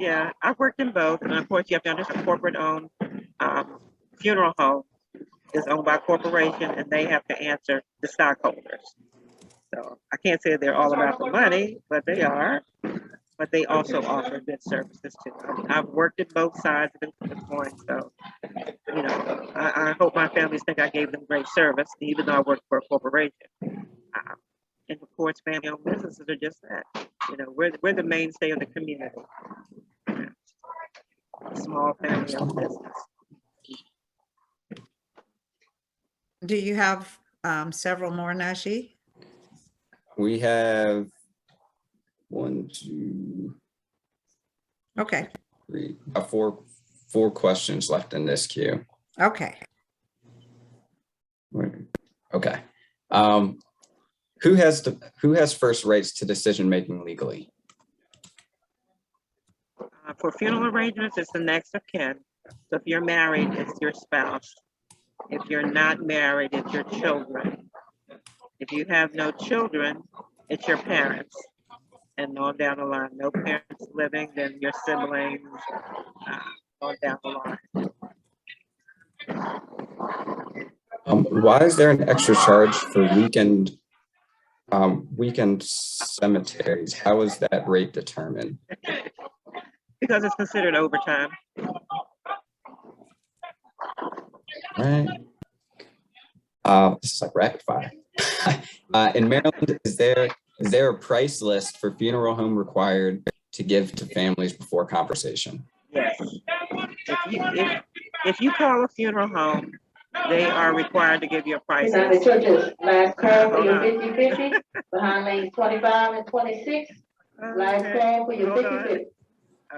Yeah, I've worked in both, and of course you have to understand a corporate-owned funeral home is owned by a corporation, and they have to answer the stockholders. So I can't say they're all about the money, but they are. But they also offer good services too. I've worked at both sides of the coin, so you know, I hope my families think I gave them great service, even though I work for a corporation. And of course, family-owned businesses are just that. You know, we're the mainstay of the community. Small family-owned business. Do you have several more, Najee? We have 1, 2, Okay. 3, four questions left in this queue. Okay. Okay. Who has first rights to decision making legally? For funeral arrangements, it's the next of kin. So if you're married, it's your spouse. If you're not married, it's your children. If you have no children, it's your parents. And on down the line, no parents living, then your siblings, on down the line. Why is there an extra charge for weekend cemeteries? How is that rate determined? Because it's considered overtime. Right. This is like rapid fire. In Maryland, is there a price list for funeral home required to give to families before conversation? Yes. If you call a funeral home, they are required to give you a price Now, the list. church's last call for your 50/50, behind lanes 25 and 26. Last call for your Hold on. 50/50.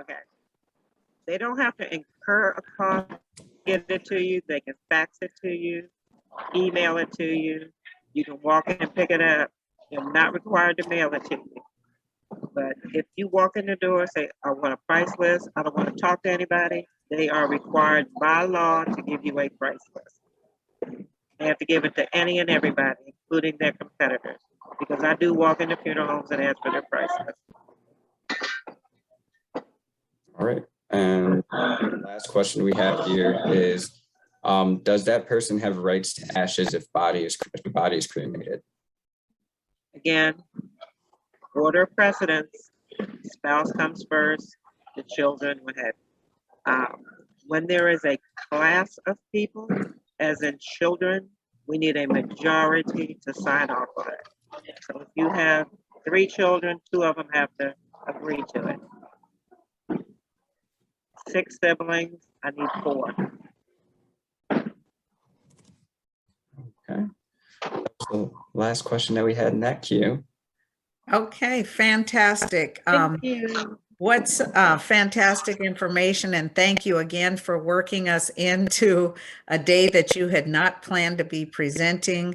Okay. They don't have to incur a cost get it to you, they can fax it to you, email it to you. You can walk in and pick it up. You're not required to mail it to you. But if you walk in the door, say, I want a price list, I don't want to talk to anybody, they are required by law to give you a price list. They have to give it to any and everybody, including their competitors, because I do walk into funeral homes and ask for their price list. All right. And the last question we have here is, does that person have rights to ashes if the body is cremated? Again, order of precedence, spouse comes first, the children would have. When there is a class of people, as in children, we need a majority to sign off on it. So if you have 3 children, 2 of them have to agree to it. 6 siblings, I need 4. Okay. So last question that we had in that queue. Okay, fantastic. Thank you. What's fantastic information, and thank you again for working us into a day that you had not planned to be presenting.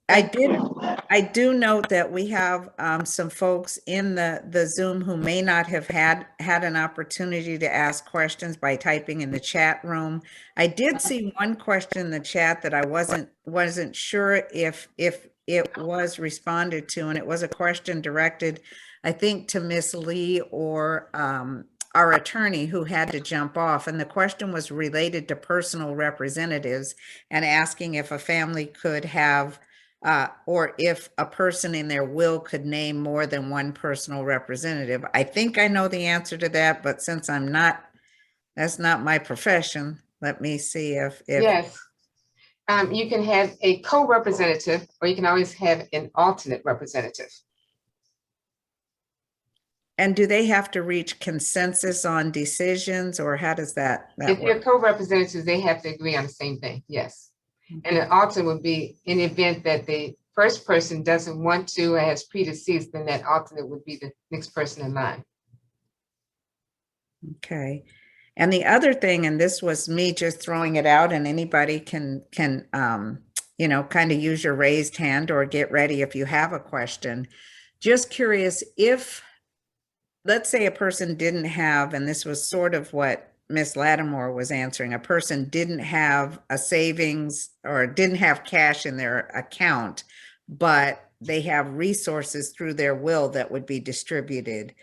I do note that we have some folks in the Zoom who may not have had an opportunity to ask questions by typing in the chat room. I did see one question in the chat that I wasn't sure if it was responded to, and it was a question directed, I think, to Miss Lee or our attorney who had to jump off. And the question was related to personal representatives and asking if a family could have or if a person in their will could name more than one personal representative. I think I know the answer to that, but since that's not my profession, let me see if Yes. You can have a co-representative, or you can always have an alternate representative. And do they have to reach consensus on decisions, or how does that If you're work? co-representatives, they have to agree on the same thing, yes. And an alternate would be in the event that the first person doesn't want to or has predeceased, then that alternate would be the next person in line. Okay. And the other thing, and this was me just throwing it out, and anybody can you know, kind of use your raised hand or get ready if you have a question. Just curious, if let's say a person didn't have, and this was sort of what Miss Latimore was answering, a person didn't have a savings or didn't have cash in their account, but they have resources through their will that would be distributed.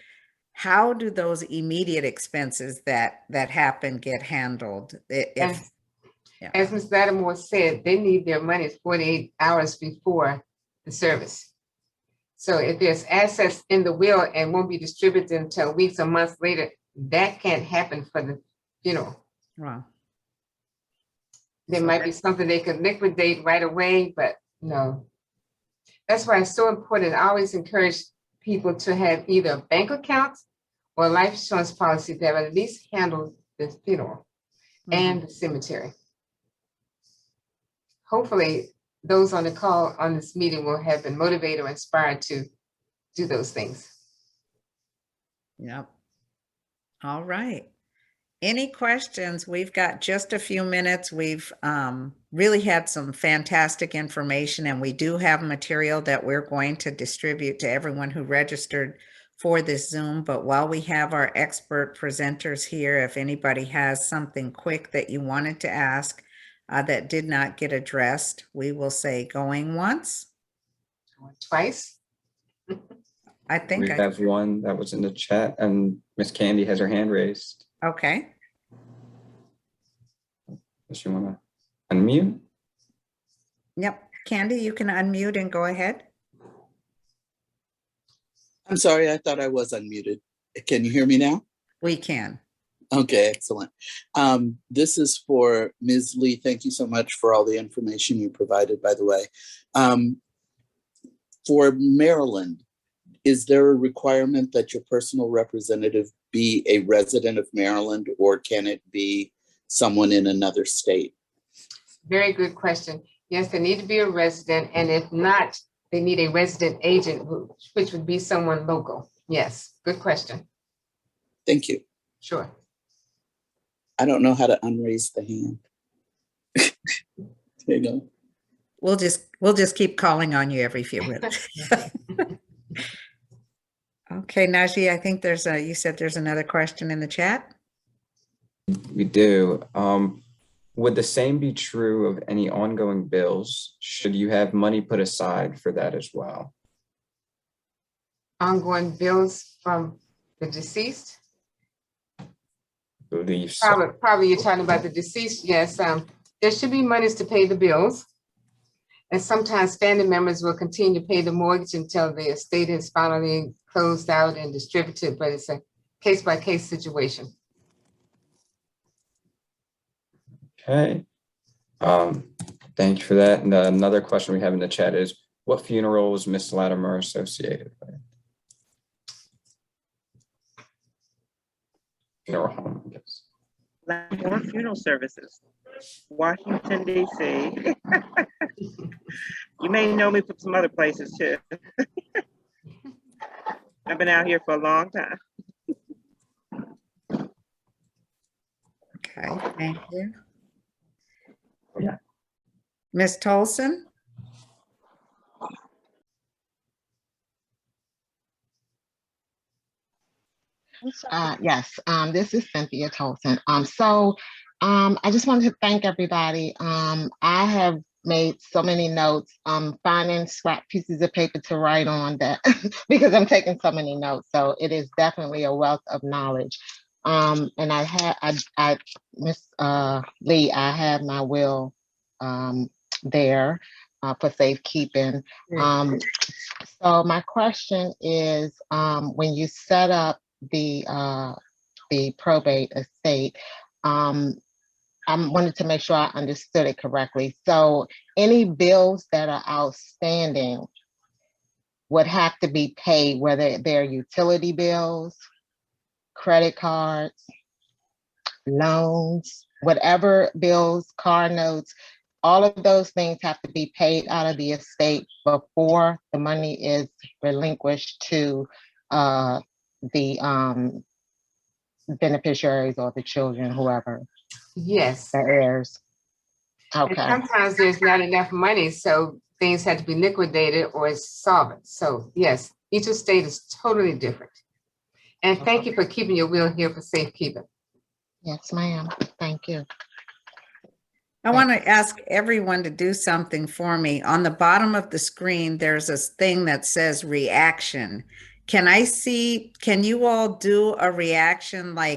How do those immediate expenses that happen get handled? As Ms. Latimore said, they need their money 48 hours before the service. So if there's assets in the will and won't be distributed until weeks or months later, that can't happen for the funeral. Wow. There might be something they could liquidate right away, but no. That's why it's so important. I always encourage people to have either a bank account or a life insurance policy that at least handles the funeral and the cemetery. Hopefully, those on the call on this meeting will have been motivated or inspired to do those things. Yep. All right. Any questions? We've got just a few minutes. We've really had some fantastic information, and we do have material that we're going to distribute to everyone who registered for this Zoom. But while we have our expert presenters here, if anybody has something quick that you wanted to ask that did not get addressed, we will say going once. Twice. I think We have one that was in the chat, and Miss Candy has her hand raised. Okay. Does you want to unmute? Yep. Candy, you can unmute and go ahead. I'm sorry, I thought I was unmuted. Can you hear me now? We can. Okay, excellent. This is for Ms. Lee. Thank you so much for all the information you provided, by the way. For Maryland, is there a requirement that your personal representative be a resident of Maryland, or can it be someone in another state? Very good question. Yes, they need to be a resident, and if not, they need a resident agent, which would be someone local. Yes, good question. Thank you. Sure. I don't know how to unraise the hand. There you go. We'll just keep calling on you every few minutes. Okay, Najee, I think you said there's another question in the chat. We do. Would the same be true of any ongoing bills? Should you have money put aside for that as well? Ongoing bills from the deceased? I believe so. Probably you're talking about the deceased. Yes, there should be monies to pay the bills. And sometimes family members will continue to pay the mortgage until the estate is finally closed out and distributed, but it's a case-by-case situation. Okay. Thank you for that. And another question we have in the chat is, what funeral was Miss Latimore associated with? Funeral home, I guess. Latimore Funeral Services, Washington, D.C. You may know me from some other places too. I've been out here for a long time. Okay, thank you. Yeah. Ms. Tolson? Yes, this is Cynthia Tolson. I just wanted to thank everybody. I have made so many notes. Finding scrap pieces of paper to write on that because I'm taking so many notes. So it is definitely a wealth of knowledge. And Miss Lee, I have my will there for safekeeping. So my question is, when you set up the probate estate, I wanted to make sure I understood it correctly. So any bills that are outstanding would have to be paid, whether they're utility bills, credit cards, loans, whatever bills, car notes, all of those things have to be paid out of the estate before the money is relinquished to the beneficiaries or the children, whoever. Yes. The heirs. Okay. And sometimes there's not enough money, so things have to be liquidated or it's solvent. So yes, each estate is totally different. And thank you for keeping your will here for safekeeping. Yes, ma'am. Thank you. I want to ask everyone to do something for me. On the bottom of the screen, there's a thing that says reaction. Can you all do a reaction like